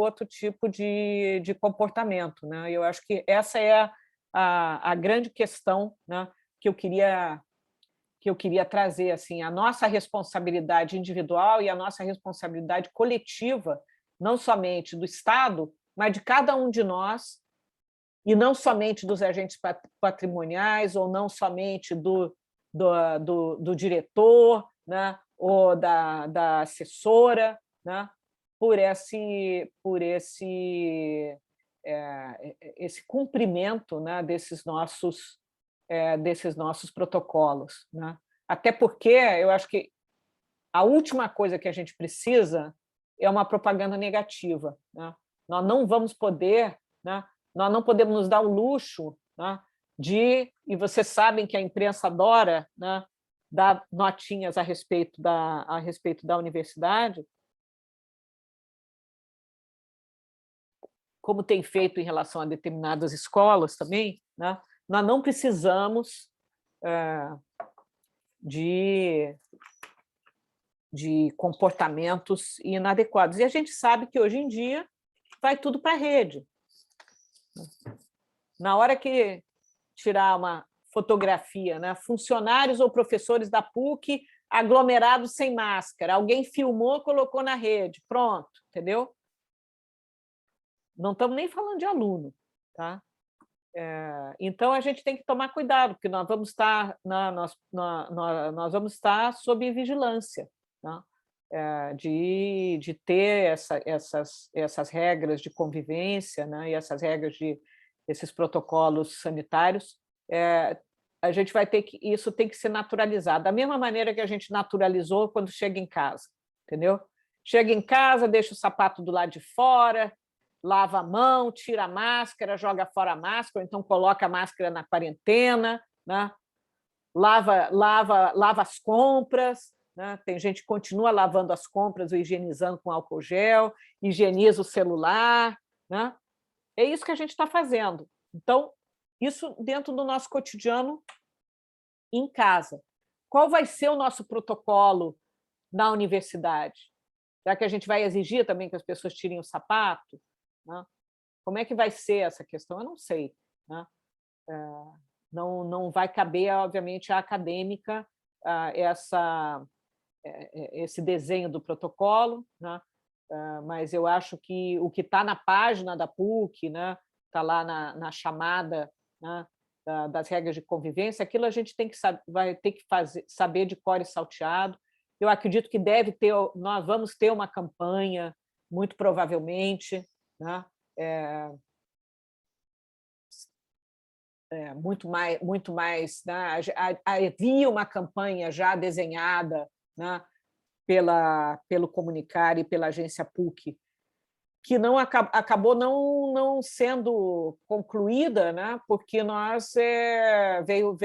comportamento, né? Eu acho que essa é a grande questão, né, que eu queria trazer, assim, a nossa responsabilidade individual e a nossa responsabilidade coletiva, não somente do Estado, mas de cada um de nós, e não somente dos agentes patrimoniais, ou não somente do diretor, né, ou da assessora, né, por esse cumprimento, né, desses nossos protocolos, né? Até porque eu acho que a última coisa que a gente precisa é uma propaganda negativa, né? Nós não vamos poder, né? Nós não podemos nos dar o luxo, né, e vocês sabem que a imprensa adora, né, dar notinhas a respeito da universidade, como tem feito em relação a determinadas escolas também, né? Nós não precisamos de comportamentos inadequados. E a gente sabe que, hoje em dia, vai tudo para a rede. Na hora que tirar uma fotografia, né? Funcionários ou professores da PUC aglomerados sem máscara, alguém filmou, colocou na rede, pronto, entendeu? Não estamos nem falando de aluno, tá? Então, a gente tem que tomar cuidado, porque nós vamos estar, nós vamos estar sob vigilância, né? De ter essas regras de convivência, né? E essas regras esses protocolos sanitários. A gente vai ter que, isso tem que ser naturalizado, da mesma maneira que a gente naturalizou quando chega em casa, entendeu? Chega em casa, deixa o sapato do lado de fora, lava a mão, tira a máscara, joga fora a máscara, ou então coloca a máscara na quarentena, né? Lava as compras, né? Tem gente que continua lavando as compras ou higienizando com álcool gel, higieniza o celular, né? É isso que a gente está fazendo. Então, isso dentro do nosso cotidiano em casa. Qual vai ser o nosso protocolo na universidade? Será que a gente vai exigir também que as pessoas tirem o sapato? Né? Como é que vai ser essa questão? Eu não sei. Né? Não vai caber, obviamente, à acadêmica esse desenho do protocolo, né? Mas eu acho que o que está na página da PUC, né? Está lá na chamada, né? Das regras de convivência, aquilo a gente vai ter que saber de cor e salteado. Eu acredito que nós vamos ter uma campanha, muito provavelmente, né? Muito mais, né? Havia uma campanha já desenhada, né? Pelo Comunicar e pela agência PUC, que acabou não sendo concluída, né? Porque veio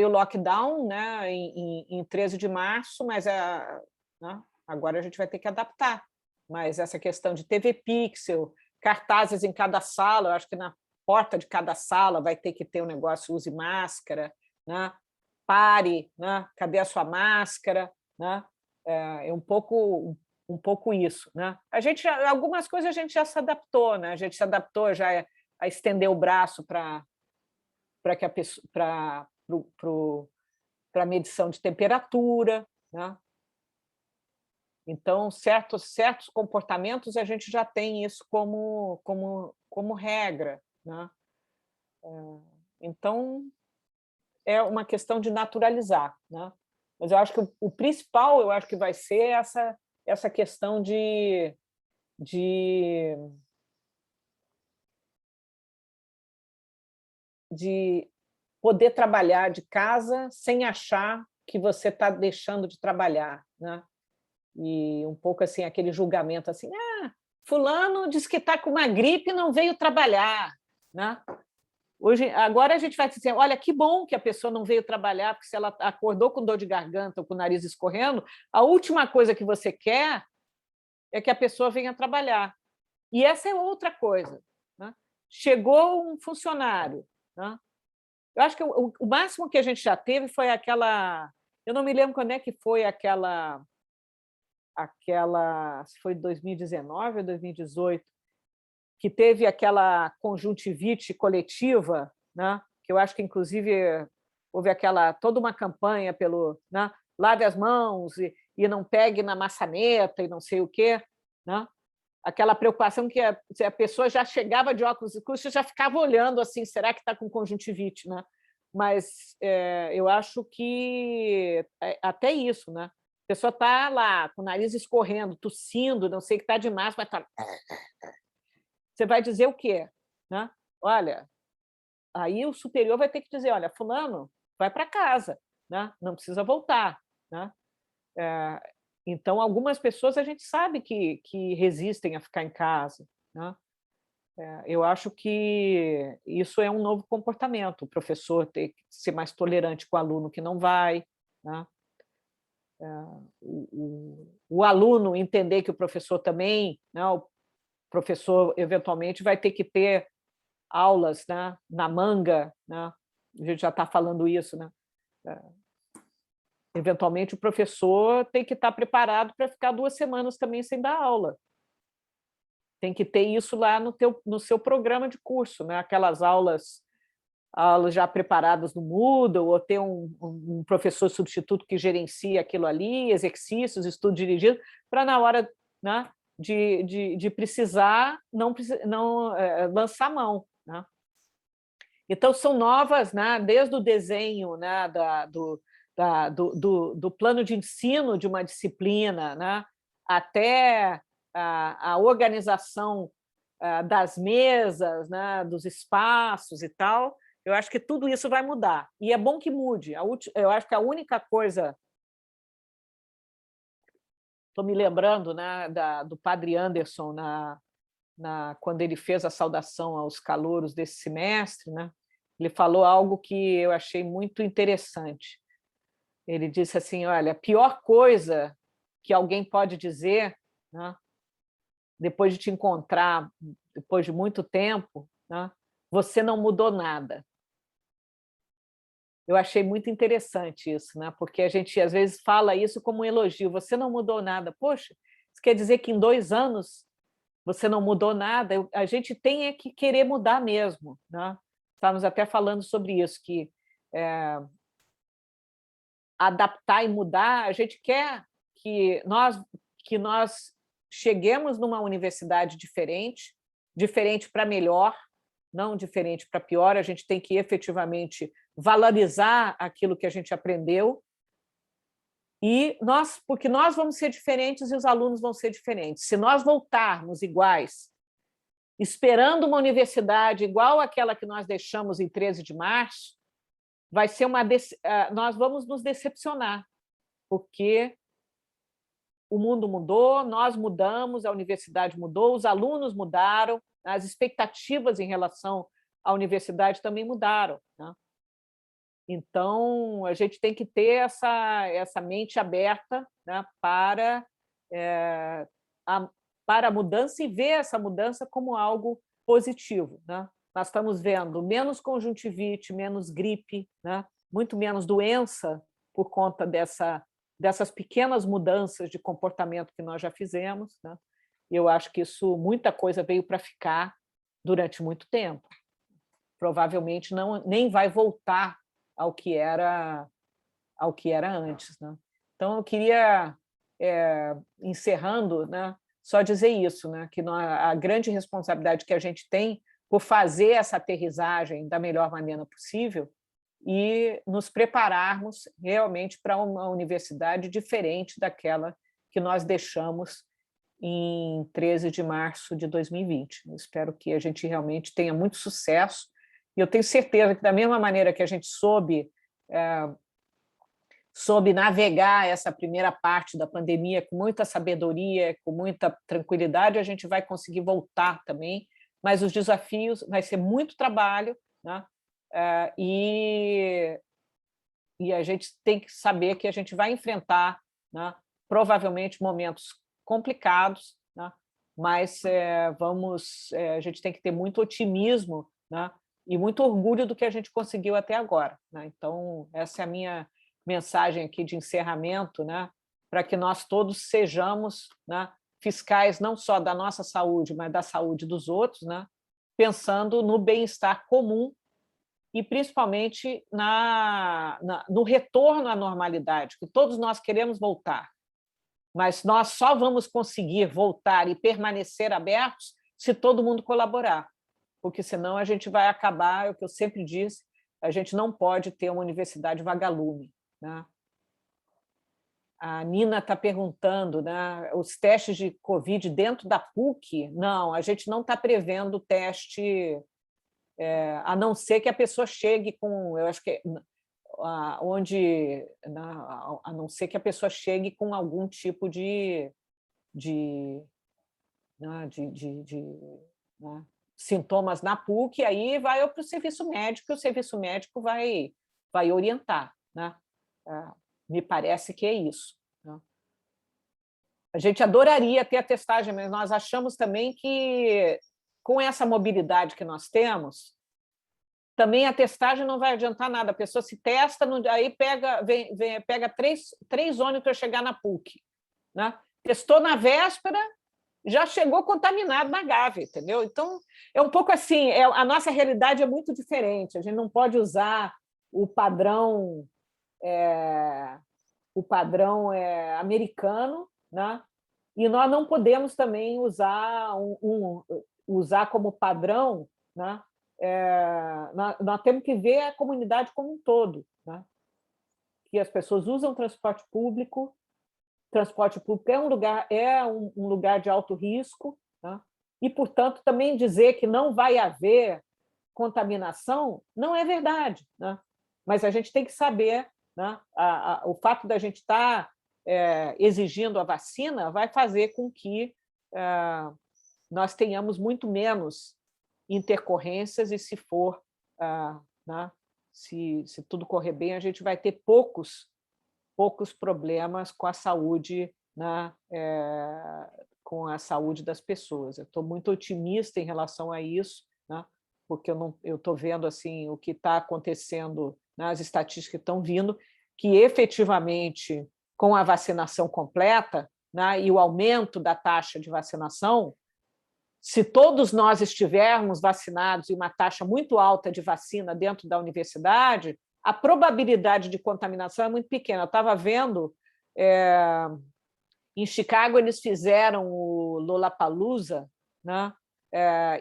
o lockdown, né? Em 13 de março, mas né? Agora a gente vai ter que adaptar. Mas essa questão de TV Pixel, cartazes em cada sala, eu acho que na porta de cada sala vai ter que ter um negócio, use máscara, né? Pare, né? Cadê a sua máscara? Né? É um pouco isso. Né? Algumas coisas a gente já se adaptou, né? A gente se adaptou já a estender o braço para a medição de temperatura. Né? Então, certos comportamentos a gente já tem isso como regra. Né? Então, é uma questão de naturalizar. Né? Mas eu acho que o principal, eu acho que vai ser essa questão de poder trabalhar de casa sem achar que você está deixando de trabalhar. Né? E um pouco assim, aquele julgamento assim, fulano disse que está com uma gripe e não veio trabalhar. Né? Agora a gente vai dizer, olha, que bom que a pessoa não veio trabalhar, porque se ela acordou com dor de garganta ou com o nariz escorrendo, a última coisa que você quer é que a pessoa venha trabalhar. E essa é outra coisa. Né? Chegou um funcionário. Né? Eu acho que o máximo que a gente já teve foi aquela... Eu não me lembro quando é que foi aquela se foi 2019 ou 2018, que teve aquela conjuntivite coletiva, né? Que eu acho que, inclusive, houve toda uma campanha pelo, né? Lave as mãos e não pegue na maçaneta e não sei o quê. Né? Aquela preocupação que a pessoa já chegava de óculos escuros, já ficava olhando assim, será que está com conjuntivite? Né? Mas eu acho que até isso, né? A pessoa está lá com o nariz escorrendo, tossindo, não sei o que está de máscara, mas está... Você vai dizer o quê? Né? Olha, aí o superior vai ter que dizer, olha, fulano, vai para casa, né? Não precisa voltar. Né? Então, algumas pessoas a gente sabe que resistem a ficar em casa. Né? Eu acho que isso é um novo comportamento, o professor ter que ser mais tolerante com o aluno que não vai, né? O aluno entender que o professor também, né, o professor eventualmente vai ter que ter aulas, né, na manga, né? A gente já está falando isso, né? Eventualmente o professor tem que estar preparado para ficar 2 semanas também sem dar aula. Tem que ter isso lá no seu programa de curso, né? Aquelas aulas já preparadas no Moodle, ou ter um professor substituto que gerencia aquilo ali, exercícios, estudo dirigido, para na hora, né, de precisar não lançar mão, né? Então, são novas, né, desde o desenho, né, do plano de ensino de uma disciplina, né, até a organização das mesas, né, dos espaços e tal. Eu acho que tudo isso vai mudar. E é bom que mude. Eu acho que a única coisa... Estou me lembrando, né, do padre Anderson, quando ele fez a saudação aos calouros desse semestre, né? Ele falou algo que eu achei muito interessante. Ele disse assim, olha, a pior coisa que alguém pode dizer, né, depois de te encontrar, depois de muito tempo, né, você não mudou nada. Eu achei muito interessante isso, né? Porque a gente, às vezes, fala isso como um elogio. Você não mudou nada. Poxa, isso quer dizer que em 2 anos você não mudou nada? A gente tem é que querer mudar mesmo, né? Estávamos até falando sobre isso, que adaptar e mudar, a gente quer que nós cheguemos numa universidade diferente, diferente para melhor, não diferente para pior. A gente tem que efetivamente valorizar aquilo que a gente aprendeu, porque nós vamos ser diferentes e os alunos vão ser diferentes. Se nós voltarmos iguais, esperando uma universidade igual àquela que nós deixamos em 13 de março, vai ser nós vamos nos decepcionar, porque o mundo mudou, nós mudamos, a universidade mudou, os alunos mudaram, as expectativas em relação à universidade também mudaram, né? Então, a gente tem que ter essa mente aberta, né, para a mudança e ver essa mudança como algo positivo, né? Nós estamos vendo menos conjuntivite, menos gripe, né? Muito menos doença por conta dessas pequenas mudanças de comportamento que nós já fizemos, né? Eu acho que muita coisa veio para ficar durante muito tempo. Provavelmente nem vai voltar ao que era antes, né? Então, eu queria, encerrando, né, só dizer isso, né, que a grande responsabilidade que a gente tem por fazer essa aterrissagem da melhor maneira possível e nos prepararmos realmente para uma universidade diferente daquela que nós deixamos em 13 de março de 2020. Eu espero que a gente realmente tenha muito sucesso, e eu tenho certeza que, da mesma maneira que a gente soube navegar essa primeira parte da pandemia com muita sabedoria, com muita tranquilidade, a gente vai conseguir voltar também, mas os desafios vai ser muito trabalho, né? E a gente tem que saber que a gente vai enfrentar, né, provavelmente momentos complicados, né? Mas a gente tem que ter muito otimismo, né, e muito orgulho do que a gente conseguiu até agora, né? Então, essa é a minha mensagem aqui de encerramento, né, para que nós todos sejamos, né, fiscais não só da nossa saúde, mas da saúde dos outros, né, pensando no bem-estar comum e principalmente no retorno à normalidade, que todos nós queremos voltar, mas nós só vamos conseguir voltar e permanecer abertos se todo mundo colaborar, porque senão a gente vai acabar, é o que eu sempre disse, a gente não pode ter uma universidade vagalume, né? A Nina está perguntando, né, os testes de Covid dentro da PUC? Não, a gente não está prevendo teste, a não ser que a pessoa chegue com, eu acho que a não ser que a pessoa chegue com algum tipo de sintomas na PUC, aí vai para o serviço médico, e o serviço médico vai orientar, né? Me parece que é isso, né? A gente adoraria ter a testagem, mas nós achamos também que, com essa mobilidade que nós temos, também a testagem não vai adiantar nada. A pessoa se testa, aí pega três ônibus para chegar na PUC, né? Testou na véspera, já chegou contaminado na Gávea, entendeu? Então, é um pouco assim, a nossa realidade é muito diferente, a gente não pode usar o padrão americano, né? E nós não podemos também usar como padrão, né? Nós temos que ver a comunidade como um todo, né? Que as pessoas usam transporte público é um lugar de alto risco, né? E, portanto, também dizer que não vai haver contaminação não é verdade, né? Mas a gente tem que saber, né? O fato da gente estar exigindo a vacina vai fazer com que nós tenhamos muito menos intercorrências e, se for, né? Se tudo correr bem, a gente vai ter poucos problemas com a saúde, né? Com a saúde das pessoas. Eu estou muito otimista em relação a isso, né? Porque eu estou vendo assim o que está acontecendo, né? As estatísticas que estão vindo, que efetivamente, com a vacinação completa, né? E o aumento da taxa de vacinação, se todos nós estivermos vacinados e uma taxa muito alta de vacina dentro da universidade, a probabilidade de contaminação é muito pequena. Eu estava vendo, em Chicago, eles fizeram o Lollapalooza, né?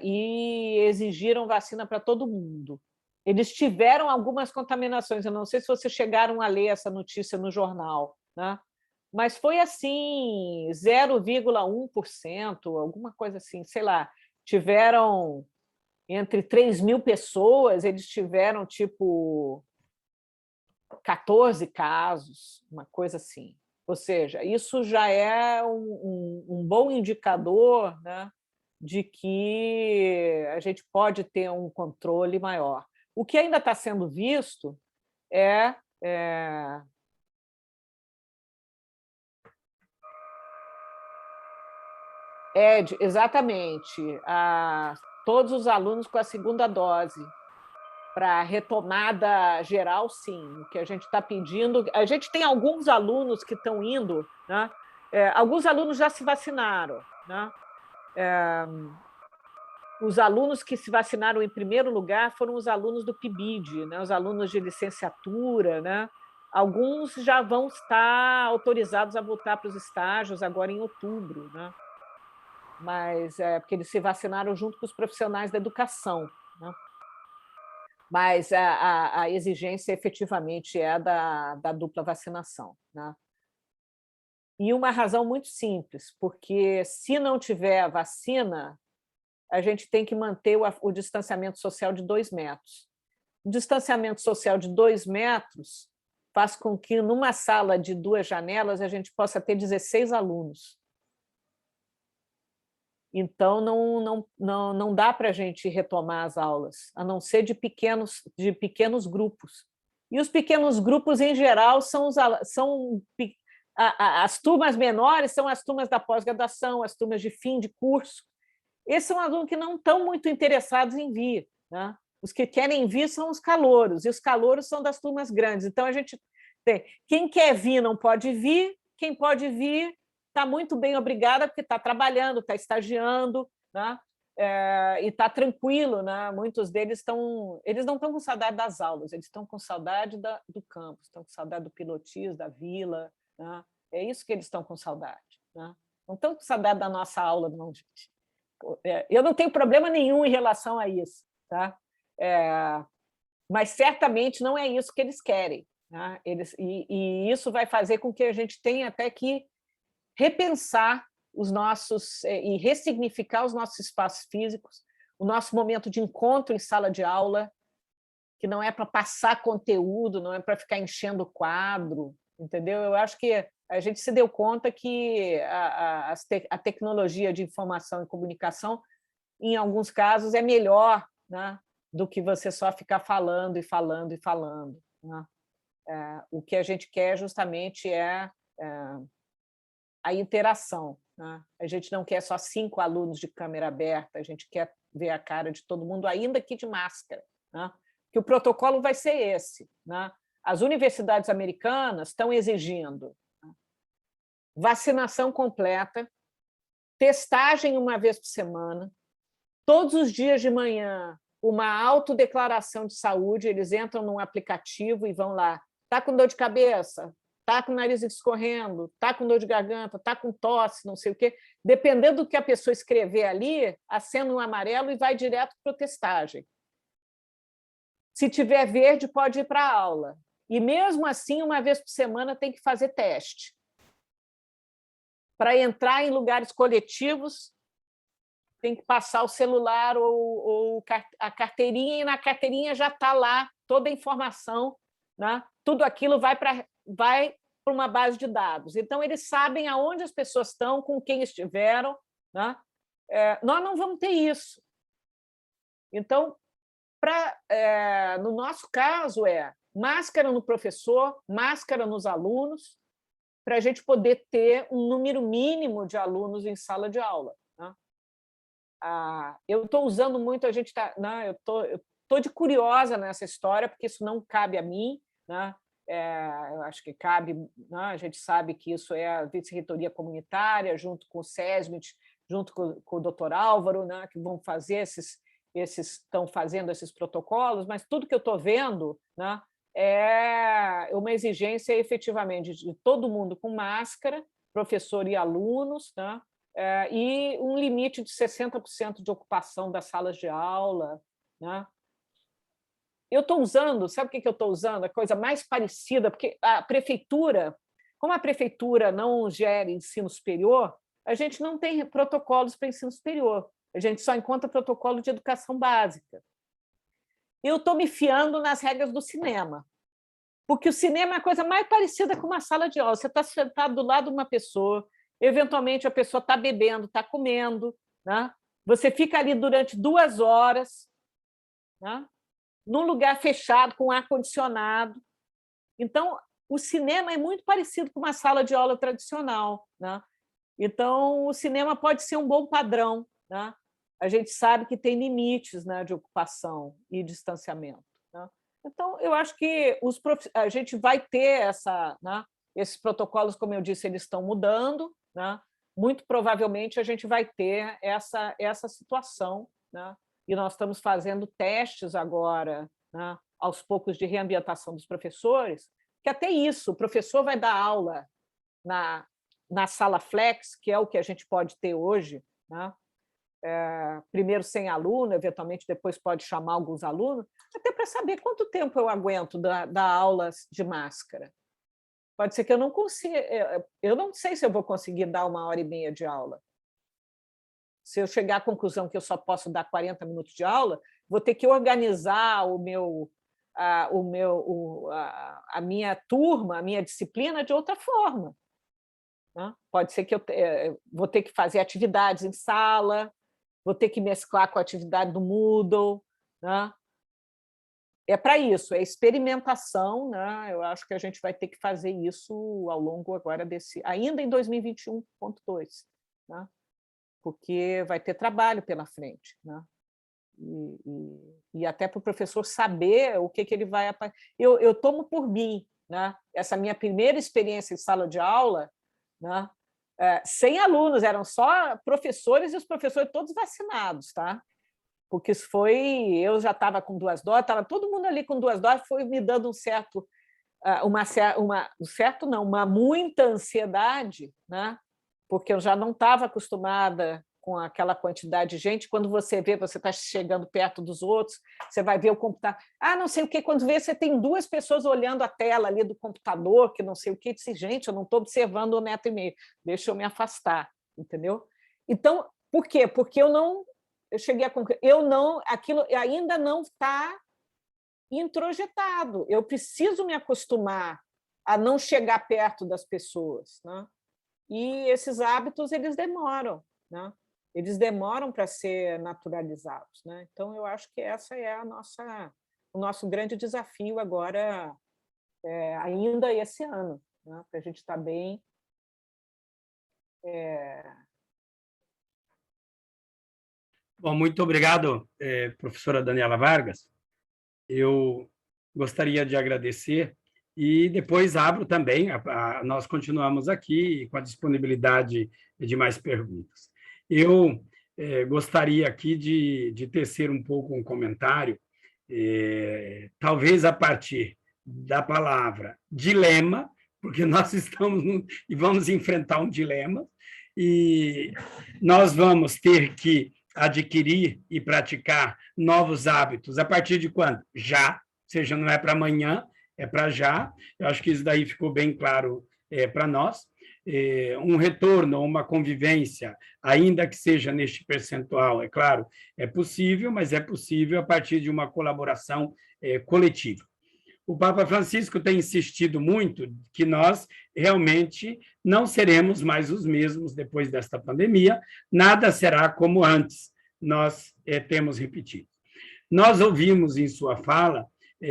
E exigiram vacina para todo mundo. Eles tiveram algumas contaminações, eu não sei se vocês chegaram a ler essa notícia no jornal, né? Mas foi assim, 0,1%, alguma coisa assim, sei lá. Tiveram entre 3.000 pessoas, eles tiveram tipo 14 casos, uma coisa assim. Ou seja, isso já é um bom indicador, né, de que a gente pode ter um controle maior. O que ainda está sendo visto é exatamente todos os alunos com a segunda dose. Para a retomada geral, sim. O que a gente está pedindo... A gente tem alguns alunos que estão indo, né? Alguns alunos já se vacinaram, né? Os alunos que se vacinaram em primeiro lugar foram os alunos do PIBID, né? Os alunos de licenciatura, né? Alguns já vão estar autorizados a voltar para os estágios agora em outubro, né? Mas porque eles se vacinaram junto com os profissionais da educação, né? Mas a exigência efetivamente é da dupla vacinação, né? E uma razão muito simples, porque se não tiver vacina, a gente tem que manter o distanciamento social de 2 metros. O distanciamento social de 2 metros faz com que, numa sala de 2 janelas, a gente possa ter 16 alunos. Então, não dá para a gente retomar as aulas, a não ser de pequenos grupos. E os pequenos grupos, em geral, são as turmas menores, são as turmas da pós-graduação, as turmas de fim de curso. Esses são alunos que não estão muito interessados em vir, né? Os que querem vir são os calouros, e os calouros são das turmas grandes. Então, a gente tem... Quem quer vir não pode vir, quem pode vir está muito bem, obrigada, porque está trabalhando, está estagiando, né? E está tranquilo, né? Muitos deles eles não estão com saudade das aulas, eles estão com saudade do campus, estão com saudade do pilotis, da vila, né? É isso que eles estão com saudade, né? Não estão com saudade da nossa aula, não, gente. Eu não tenho problema nenhum em relação a isso, tá? Mas certamente não é isso que eles querem, né? E isso vai fazer com que a gente tenha até que repensar os nossos e ressignificar os nossos espaços físicos, o nosso momento de encontro em sala de aula, que não é para passar conteúdo, não é para ficar enchendo o quadro, entendeu? Eu acho que a gente se deu conta que a tecnologia de informação e comunicação em alguns casos, é melhor, né, do que você só ficar falando e falando e falando, né? O que a gente quer justamente é a interação, né? A gente não quer só 5 alunos de câmera aberta, a gente quer ver a cara de todo mundo, ainda que de máscara, né? Que o protocolo vai ser esse, né? As universidades americanas estão exigindo, né, vacinação completa, testagem uma vez por semana, todos os dias de manhã, uma autodeclaração de saúde, eles entram num aplicativo e vão lá, está com dor de cabeça, está com o nariz escorrendo, está com dor de garganta, está com tosse, não sei o quê. Dependendo do que a pessoa escrever ali, acena um amarelo e vai direto para a testagem. Se tiver verde, pode ir para a aula. E, mesmo assim, uma vez por semana tem que fazer teste. Para entrar em lugares coletivos, tem que passar o celular ou a carteirinha, e na carteirinha já está lá toda a informação, né? Tudo aquilo vai para uma base de dados. Então, eles sabem aonde as pessoas estão, com quem estiveram, né? Nós não vamos ter isso. Então, no nosso caso, máscara no professor, máscara nos alunos, para a gente poder ter um número mínimo de alunos em sala de aula, né? Eu estou usando muito, eu estou de curiosa nessa história, porque isso não cabe a mim, né? Eu acho que cabe, né? A gente sabe que isso é a vice-reitoria comunitária, junto com o SESMIT, junto com o doutor Álvaro, né? Que vão fazer estão fazendo esses protocolos, mas tudo que eu estou vendo, né, é uma exigência efetivamente de todo mundo com máscara, professor e alunos, né, e um limite de 60% de ocupação das salas de aula, né? Eu estou usando, sabe o que eu estou usando? A coisa mais parecida, porque a prefeitura, como a prefeitura não gera ensino superior, a gente não tem protocolos para ensino superior. A gente só encontra protocolo de educação básica. Eu estou me fiando nas regras do cinema, porque o cinema é a coisa mais parecida com uma sala de aula. Você está sentado do lado de uma pessoa, eventualmente a pessoa está bebendo, está comendo, né? Você fica ali durante 2 horas, né, num lugar fechado, com ar-condicionado. Então, o cinema é muito parecido com uma sala de aula tradicional, né? Então, o cinema pode ser um bom padrão, né? A gente sabe que tem limites, né, de ocupação e distanciamento, né? Então, eu acho que a gente vai ter né, esses protocolos, como eu disse, eles estão mudando, né? Muito provavelmente a gente vai ter essa situação, né? E nós estamos fazendo testes agora, né, aos poucos, de reambientação dos professores, que até isso, o professor vai dar aula na sala flex, que é o que a gente pode ter hoje, né? Primeiro sem aluno, eventualmente depois pode chamar alguns alunos, até para saber quanto tempo eu aguento dar aulas de máscara. Pode ser que eu não consiga, eu não sei se eu vou conseguir dar 1h30 de aula. Se eu chegar à conclusão que eu só posso dar 40 minutos de aula, vou ter que organizar a minha turma, a minha disciplina de outra forma, né? Pode ser que eu vou ter que fazer atividades em sala, vou ter que mesclar com a atividade do Moodle, né? É para isso, é experimentação, né? Eu acho que a gente vai ter que fazer isso ao longo agora ainda em 2021.2, né? Porque vai ter trabalho pela frente, né? E até para o professor saber o que ele vai... Eu tomo por mim, né? Essa minha primeira experiência em sala de aula, né? Sem alunos, eram só professores, e os professores todos vacinados, tá? Porque isso eu já estava com 2 doses, estava todo mundo ali com 2 doses, foi me dando uma muita ansiedade, né? Porque eu já não estava acostumada com aquela quantidade de gente. Quando você vê, você está chegando perto dos outros, você vai ver o computador. Não sei o quê. Quando vê, você tem 2 pessoas olhando a tela ali do computador, que não sei o quê. Disse, gente, eu não estou observando 1,5 m, deixa eu me afastar, entendeu? Então, por quê? Porque eu cheguei a concluir, aquilo ainda não está introjetado. Eu preciso me acostumar a não chegar perto das pessoas, né? E esses hábitos, eles demoram, né? eles demoram para ser naturalizados, né? Então, eu acho que essa é o nosso grande desafio agora, ainda esse ano, né? Para a gente estar bem. Bom, muito obrigado, professora Daniela Vargas. Eu gostaria de agradecer e depois abro também, nós continuamos aqui com a disponibilidade de mais perguntas. Eu gostaria aqui de tecer um pouco um comentário, talvez a partir da palavra dilema, porque nós estamos e vamos enfrentar um dilema, e nós vamos ter que adquirir e praticar novos hábitos a partir de quando? Já, ou seja, não é para amanhã, é para já. Eu acho que isso daí ficou bem claro para nós. Um retorno, uma convivência, ainda que seja neste percentual, é claro, é possível, mas é possível a partir de uma colaboração coletiva. O Papa Francisco tem insistido muito que nós realmente não seremos mais os mesmos depois desta pandemia, nada será como antes, nós temos repetido. Nós ouvimos em sua fala,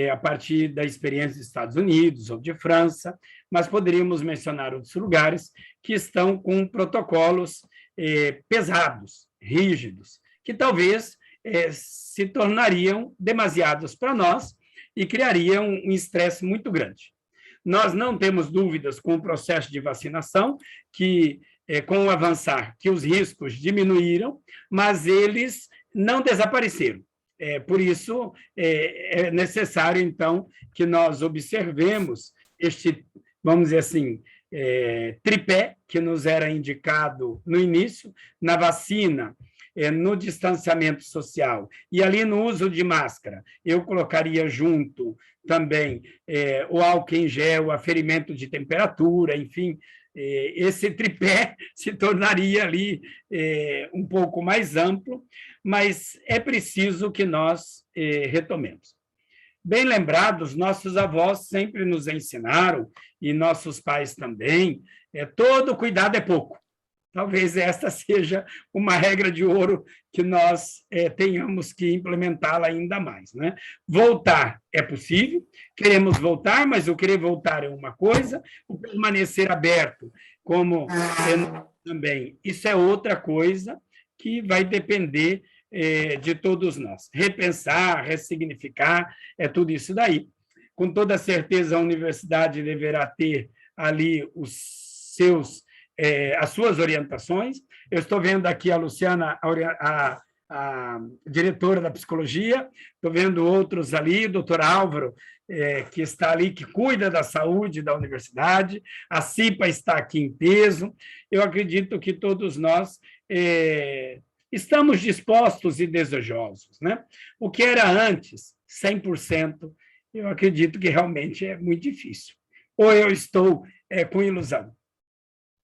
a partir da experiência dos Estados Unidos ou de França, mas poderíamos mencionar outros lugares que estão com protocolos pesados, rígidos, que talvez se tornariam demasiados para nós, e criaria um estresse muito grande. Nós não temos dúvidas com o processo de vacinação, que, com o avançar, que os riscos diminuíram, mas eles não desapareceram. Por isso, é necessário, então, que nós observemos este, vamos dizer assim, tripé que nos era indicado no início, na vacina, no distanciamento social e ali no uso de máscara. Eu colocaria junto também o álcool em gel, o aferimento de temperatura, enfim, esse tripé se tornaria ali um pouco mais amplo, mas é preciso que nós retomemos. Bem lembrados, nossos avós sempre nos ensinaram, e nossos pais também, todo cuidado é pouco. Talvez esta seja uma regra de ouro que nós tenhamos que implementá-la ainda mais, né? Voltar é possível, queremos voltar, mas o querer voltar é uma coisa, o permanecer aberto, como também, isso é outra coisa que vai depender de todos nós. Repensar, ressignificar, é tudo isso daí. Com toda certeza, a universidade deverá ter ali as suas orientações. Eu estou vendo aqui a Luciana, a diretora da psicologia, estou vendo outros ali, o doutor Álvaro, que está ali, que cuida da saúde da universidade, a CIPA está aqui em peso. Eu acredito que todos nós estamos dispostos e desejosos, né? O que era antes, 100%, eu acredito que realmente é muito difícil. Ou eu estou com ilusão?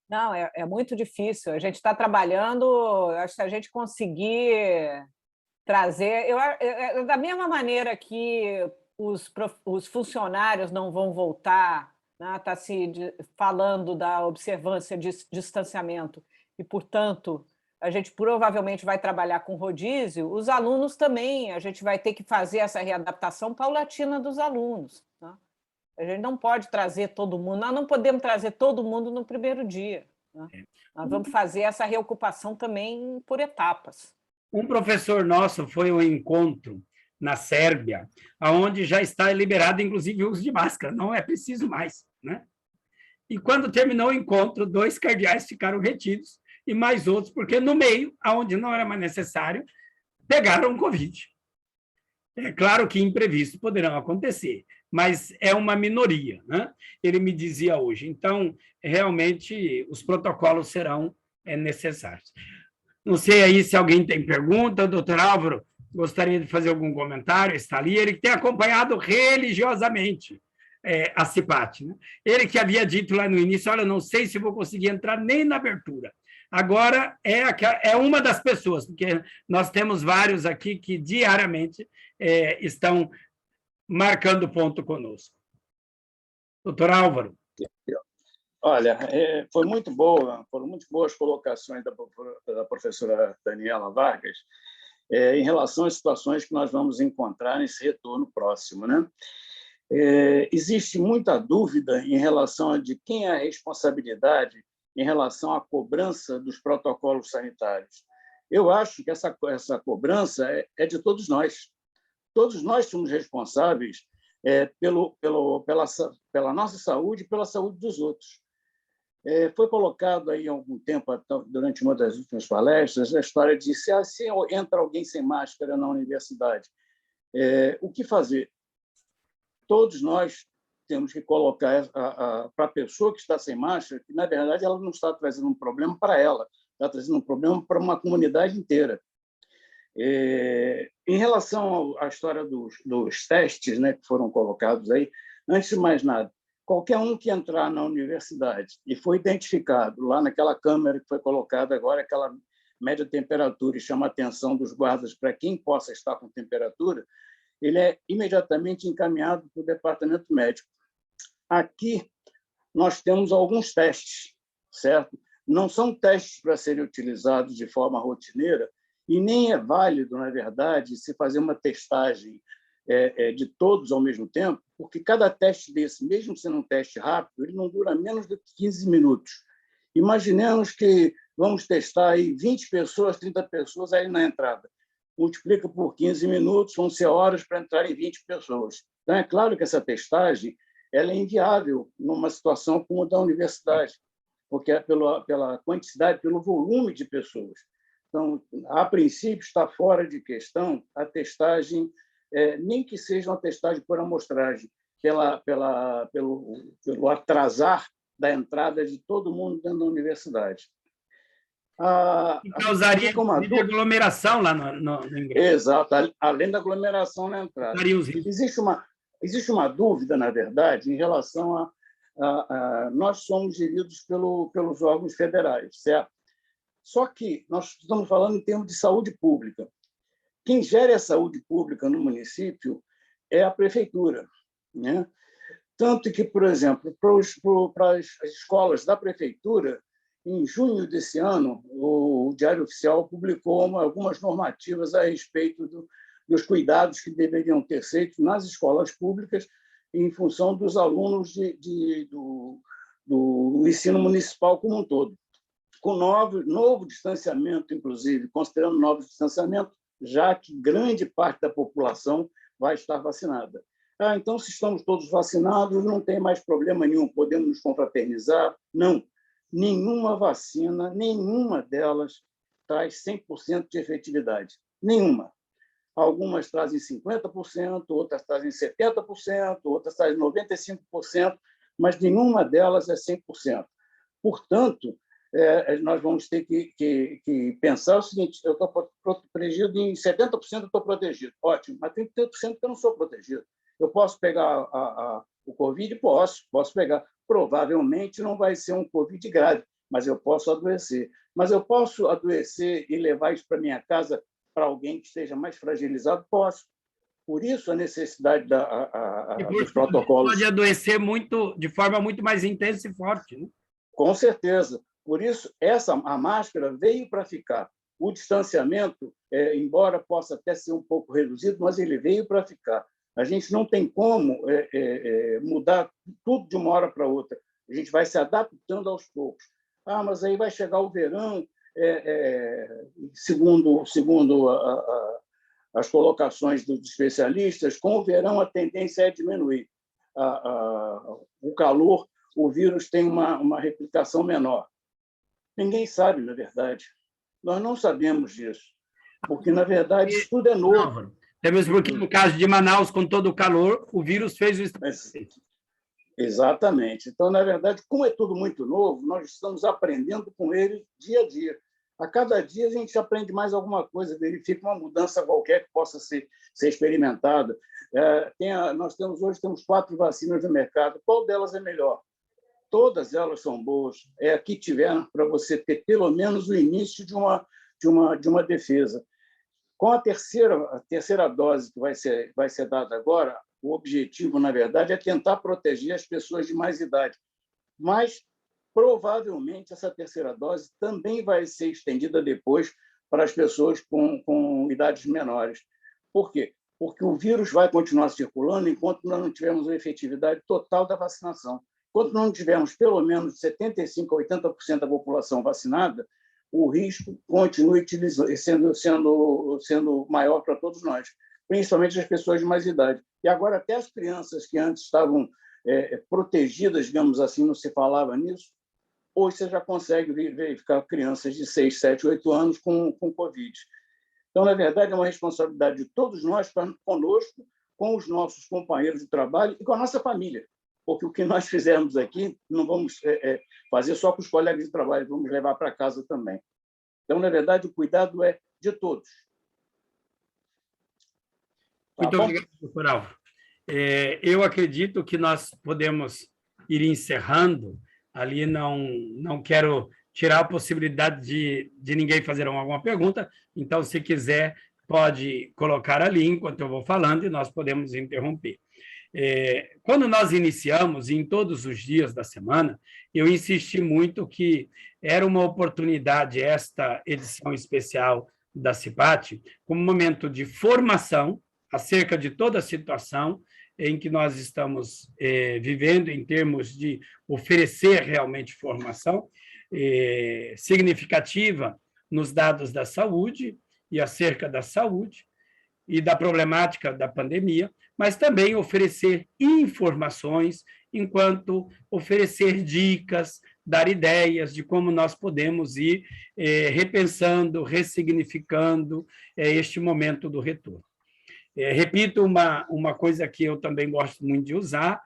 Não, é muito difícil. A gente está trabalhando, acho que se a gente conseguir trazer... da mesma maneira que os funcionários não vão voltar, né, está se falando da observância de distanciamento, e, portanto, a gente provavelmente vai trabalhar com rodízio, os alunos também, a gente vai ter que fazer essa readaptação paulatina dos alunos, né? A gente não pode trazer todo mundo, nós não podemos trazer todo mundo no primeiro dia, né? Nós vamos fazer essa reocupação também por etapas. Um professor nosso foi ao encontro na Sérvia, onde já está liberado, inclusive, o uso de máscara, não é preciso mais, né? E quando terminou o encontro, 2 cardeais ficaram retidos, e mais outros, porque no meio, onde não era mais necessário, pegaram Covid. É claro que imprevistos poderão acontecer, mas é uma minoria, né? Ele me dizia hoje. Então, realmente, os protocolos serão necessários. Não sei aí se alguém tem pergunta. Doutor Álvaro, gostaria de fazer algum comentário? Está ali, ele tem acompanhado religiosamente a CIPAT, né? Ele que havia dito lá no início, olha, não sei se vou conseguir entrar nem na abertura. Agora é uma das pessoas, porque nós temos vários aqui que diariamente estão marcando ponto conosco. Doutor Álvaro. Olha, foram muito boas colocações da professora Daniela Vargas em relação às situações que nós vamos encontrar nesse retorno próximo, né? Existe muita dúvida em relação a de quem é a responsabilidade em relação à cobrança dos protocolos sanitários. Eu acho que essa cobrança é de todos nós. Todos nós somos responsáveis pela nossa saúde e pela saúde dos outros. Foi colocado aí há algum tempo, durante uma das últimas palestras, a história de se entra alguém sem máscara na universidade, o que fazer? Todos nós temos que colocar para a pessoa que está sem máscara, que, na verdade, ela não está trazendo um problema para ela, está trazendo um problema para uma comunidade inteira. Em relação à história dos testes, né, que foram colocados aí, antes de mais nada, qualquer um que entrar na universidade e foi identificado lá naquela câmera que foi colocada agora, aquela média temperatura, e chama a atenção dos guardas para quem possa estar com temperatura, ele é imediatamente encaminhado para o departamento médico. Aqui nós temos alguns testes, certo? Não são testes para serem utilizados de forma rotineira e nem é válido, na verdade, se fazer uma testagem de todos ao mesmo tempo, porque cada teste desse, mesmo sendo um teste rápido, ele não dura menos de 15 minutos. Imaginemos que vamos testar aí 20 pessoas, 30 pessoas aí na entrada. Multiplica por 15 minutos, vão ser horas para entrarem 20 pessoas. Então, é claro que essa testagem ela é inviável numa situação como a da universidade, porque é pela quantidade, pelo volume de pessoas. Então, a princípio, está fora de questão a testagem, nem que seja uma testagem por amostragem, pelo atrasar da entrada de todo mundo dentro da universidade. E causaria aglomeração lá no ingresso. Exato, além da aglomeração na entrada. Existe uma dúvida, na verdade, em relação nós somos geridos pelos órgãos federais, certo? Só que nós estamos falando em termos de saúde pública. Quem gera a saúde pública no município é a prefeitura, né? Tanto que, por exemplo, para as escolas da prefeitura, em junho desse ano, o Diário Oficial publicou algumas normativas a respeito dos cuidados que deveriam ter sido nas escolas públicas em função dos alunos do ensino municipal como um todo. Com novo distanciamento, inclusive, considerando novo distanciamento, já que grande parte da população vai estar vacinada. Então, se estamos todos vacinados, não tem mais problema nenhum, podemos nos confraternizar? Não. Nenhuma vacina, nenhuma delas traz 100% de efetividade. Nenhuma. Algumas trazem 50%, outras trazem 70%, outras trazem 95%, mas nenhuma delas é 100%. Portanto, nós vamos ter que pensar o seguinte: eu estou protegido em 70%, eu estou protegido. Ótimo, mas tem 30% que eu não sou protegido. Eu posso pegar o Covid? Posso pegar. Provavelmente não vai ser um Covid grave, mas eu posso adoecer. Mas eu posso adoecer e levar isso para minha casa para alguém que esteja mais fragilizado? Posso. Por isso, a necessidade dos protocolos. Pode adoecer de forma muito mais intensa e forte, né? Com certeza. Por isso, a máscara veio para ficar. O distanciamento, embora possa até ser um pouco reduzido, mas ele veio para ficar. A gente não tem como mudar tudo de uma hora para outra. A gente vai se adaptando aos poucos. Mas aí vai chegar o verão, segundo as colocações dos especialistas, com o verão a tendência é diminuir. O calor, o vírus tem uma replicação menor. Ninguém sabe, na verdade. Nós não sabemos disso, porque, na verdade, isso tudo é novo. Até mesmo porque, no caso de Manaus, com todo o calor, o vírus fez isso. Exatamente. Então, na verdade, como é tudo muito novo, nós estamos aprendendo com ele dia a dia. A cada dia a gente aprende mais alguma coisa, verifica uma mudança qualquer que possa ser experimentada. Nós hoje temos 4 vacinas no mercado. Qual delas é melhor? Todas elas são boas. É a que tiveram para você ter pelo menos o início de uma defesa. Com a terceira dose que vai ser dada agora, o objetivo, na verdade, é tentar proteger as pessoas de mais idade. Mas provavelmente essa terceira dose também vai ser estendida depois para as pessoas com idades menores. Por quê? Porque o vírus vai continuar circulando enquanto nós não tivermos a efetividade total da vacinação. Enquanto não tivermos pelo menos 75% a 80% da população vacinada, o risco continue sendo maior para todos nós, principalmente as pessoas de mais idade. E agora até as crianças que antes estavam protegidas, digamos assim, não se falava nisso, hoje você já consegue verificar crianças de 6, 7, 8 anos com Covid. Então, na verdade, é uma responsabilidade de todos nós, conosco, com os nossos companheiros de trabalho e com a nossa família, porque o que nós fizermos aqui não vamos fazer só com os colegas de trabalho, vamos levar para casa também. Então, na verdade, o cuidado é de todos. Muito obrigado, doutor Álvaro. Eu acredito que nós podemos ir encerrando. Ali não quero tirar a possibilidade de ninguém fazer alguma pergunta, então, se quiser, pode colocar ali enquanto eu vou falando e nós podemos interromper. Quando nós iniciamos, em todos os dias da semana, eu insisti muito que era uma oportunidade, esta edição especial da CIPAT, como um momento de formação acerca de toda a situação em que nós estamos vivendo, em termos de oferecer realmente formação significativa nos dados da saúde e acerca da saúde e da problemática da pandemia, mas também oferecer informações, enquanto oferecer dicas, dar ideias de como nós podemos ir repensando, ressignificando este momento do retorno. Repito uma coisa que eu também gosto muito de usar,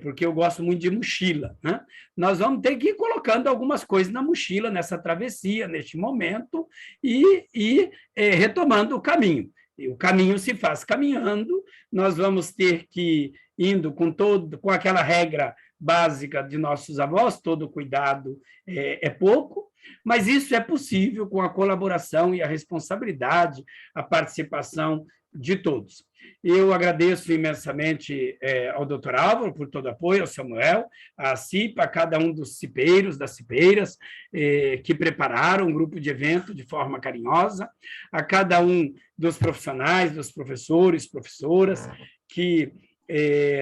porque eu gosto muito de mochila, né? Nós vamos ter que ir colocando algumas coisas na mochila, nessa travessia, neste momento, e retomando o caminho. E o caminho se faz caminhando, nós vamos ter que ir indo com aquela regra básica de nossos avós, todo cuidado é pouco, mas isso é possível com a colaboração e a responsabilidade, a participação de todos. Eu agradeço imensamente ao doutor Álvaro por todo o apoio, ao Samuel, à CIPA, a cada um dos cipeiros, das cipeiras, que prepararam um grupo de evento de forma carinhosa, a cada um dos profissionais, dos professores, professoras, que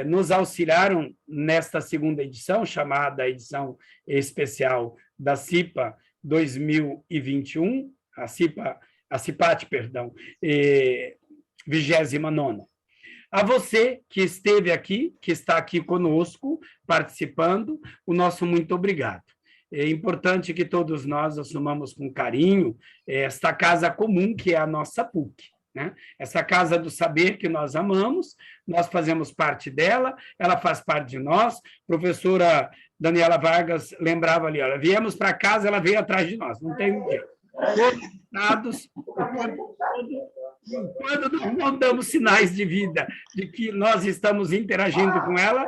nos auxiliaram nesta segunda edição, chamada edição especial da CIPA 2021, a CIPAT, perdão, 29ª. A você que esteve aqui, que está aqui conosco, participando, o nosso muito obrigado. É importante que todos nós assumamos com carinho esta casa comum que é a nossa PUC, né? Essa casa do saber que nós amamos, nós fazemos parte dela, ela faz parte de nós. Professora Daniela Vargas lembrava ali, olha, viemos para casa, ela veio atrás de nós, não tem jeito. Todos quando não damos sinais de vida, de que nós estamos interagindo com ela,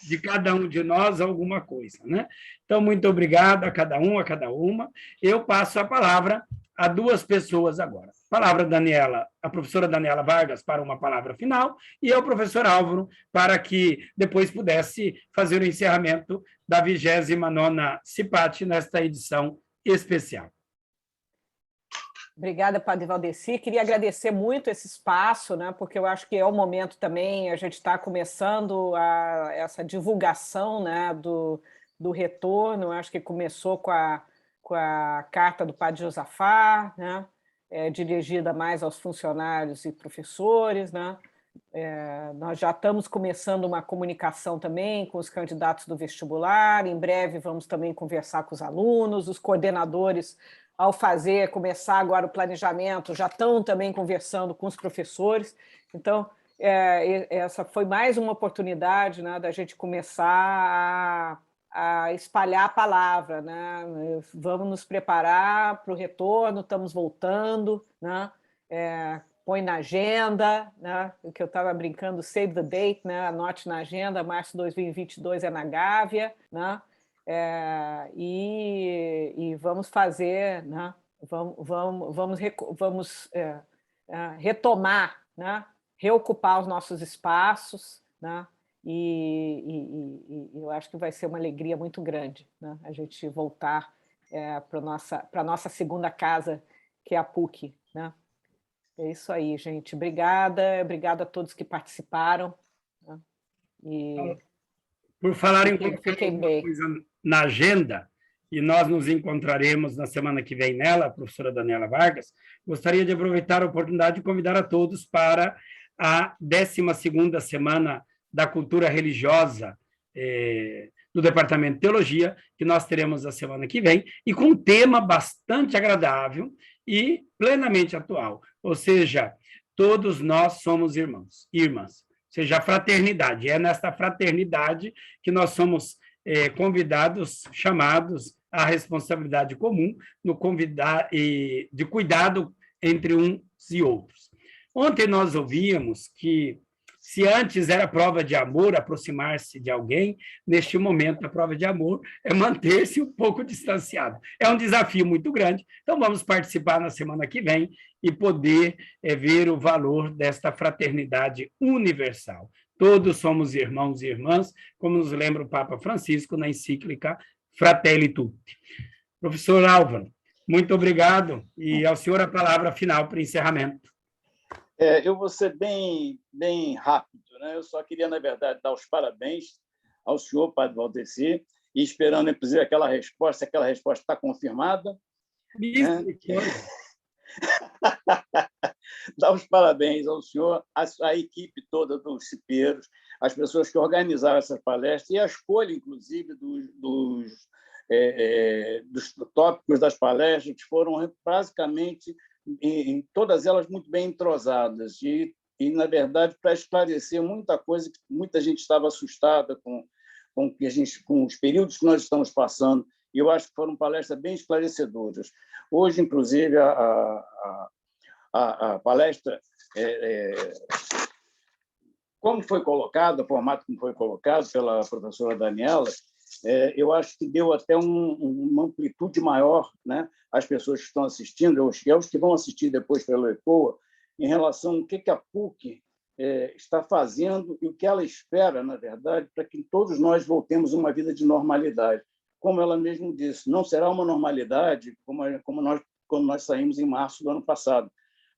de cada um de nós alguma coisa, né? Então, muito obrigado a cada um, a cada uma. Eu passo a palavra a duas pessoas agora. Palavra Daniela, a professora Daniela Vargas para uma palavra final e ao professor Álvaro para que depois pudesse fazer o encerramento da 29ª CIPAT nesta edição especial. Obrigada, Padre Valdeci. Queria agradecer muito esse espaço, né, porque eu acho que é o momento também, a gente está começando essa divulgação, né, do retorno. Eu acho que começou com a carta do Padre Josafá, né, dirigida mais aos funcionários e professores, né. Nós já estamos começando uma comunicação também com os candidatos do vestibular, em breve vamos também conversar com os alunos, os coordenadores, ao começar agora o planejamento, já estão também conversando com os professores. Então, essa foi mais uma oportunidade, né, da gente começar a espalhar a palavra, né? Vamos nos preparar para o retorno, estamos voltando, né? Põe na agenda, né? O que eu estava brincando, save the date, né? Anote na agenda, março de 2022 é na Gávea, né? E vamos fazer, né? Vamos retomar, né? Reocupar os nossos espaços, né? e eu acho que vai ser uma alegria muito grande, né? A gente voltar para a nossa segunda casa, que é a PUC, né? É isso aí, gente. Obrigada a todos que participaram, né? E por falar em fiquem alguma bem. coisa na agenda, e nós nos encontraremos na semana que vem nela, a professora Daniela Vargas, gostaria de aproveitar a oportunidade de convidar a todos para a 12ª Semana da Cultura Religiosa do Departamento de Teologia, que nós teremos a semana que vem, e com um tema bastante agradável e plenamente atual, ou seja, todos nós somos irmãos e irmãs, ou seja, a fraternidade. É nesta fraternidade que nós somos convidados, chamados à responsabilidade comum de cuidado entre uns e outros. Ontem nós ouvíamos que, se antes era prova de amor aproximar-se de alguém, neste momento a prova de amor é manter-se um pouco distanciado. É um desafio muito grande, então vamos participar na semana que vem e poder ver o valor desta fraternidade universal. Todos somos irmãos e irmãs, como nos lembra o Papa Francisco na encíclica Fratelli Tutti. Professor Álvaro, muito obrigado, e ao senhor a palavra final para o encerramento. Eu vou ser bem rápido, né? Eu só queria, na verdade, dar os parabéns ao senhor, Padre Valdeci, e esperando, inclusive, aquela resposta está confirmada. Isso, né? Dar os parabéns ao senhor, à equipe toda dos cipeiros, as pessoas que organizaram essas palestras e a escolha, inclusive, dos tópicos das palestras, que foram basicamente, em todas elas, muito bem entrosadas e na verdade, para esclarecer muita coisa que muita gente estava assustada com os períodos que nós estamos passando. E eu acho que foram palestras bem esclarecedoras. Hoje, inclusive, a palestra, como foi colocada, o formato como foi colocado pela professora Daniela, eu acho que deu até uma amplitude maior, né, às pessoas que estão assistindo, aos que vão assistir depois pelo ECOA, em relação ao que a PUC está fazendo e o que ela espera, na verdade, para que todos nós voltemos a uma vida de normalidade. Como ela mesma disse, não será uma normalidade como quando nós saímos em março do ano passado,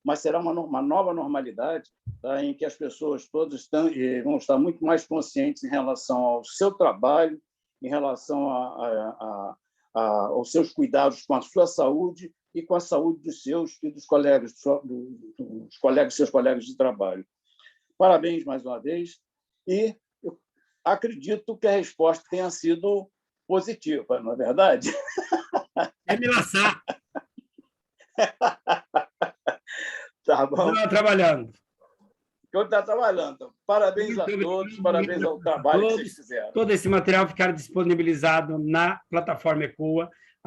mas será uma nova normalidade, tá, em que as pessoas todas vão estar muito mais conscientes em relação ao seu trabalho, em relação aos seus cuidados com a sua saúde e com a saúde dos seus e dos seus colegas de trabalho. Parabéns mais uma vez, e eu acredito que a resposta tenha sido positiva, não é verdade? É me laçar. Tá bom. Continua trabalhando. Está trabalhando. Parabéns a todos, parabéns ao trabalho que vocês fizeram. Todo esse material ficará disponibilizado na plataforma ECOA,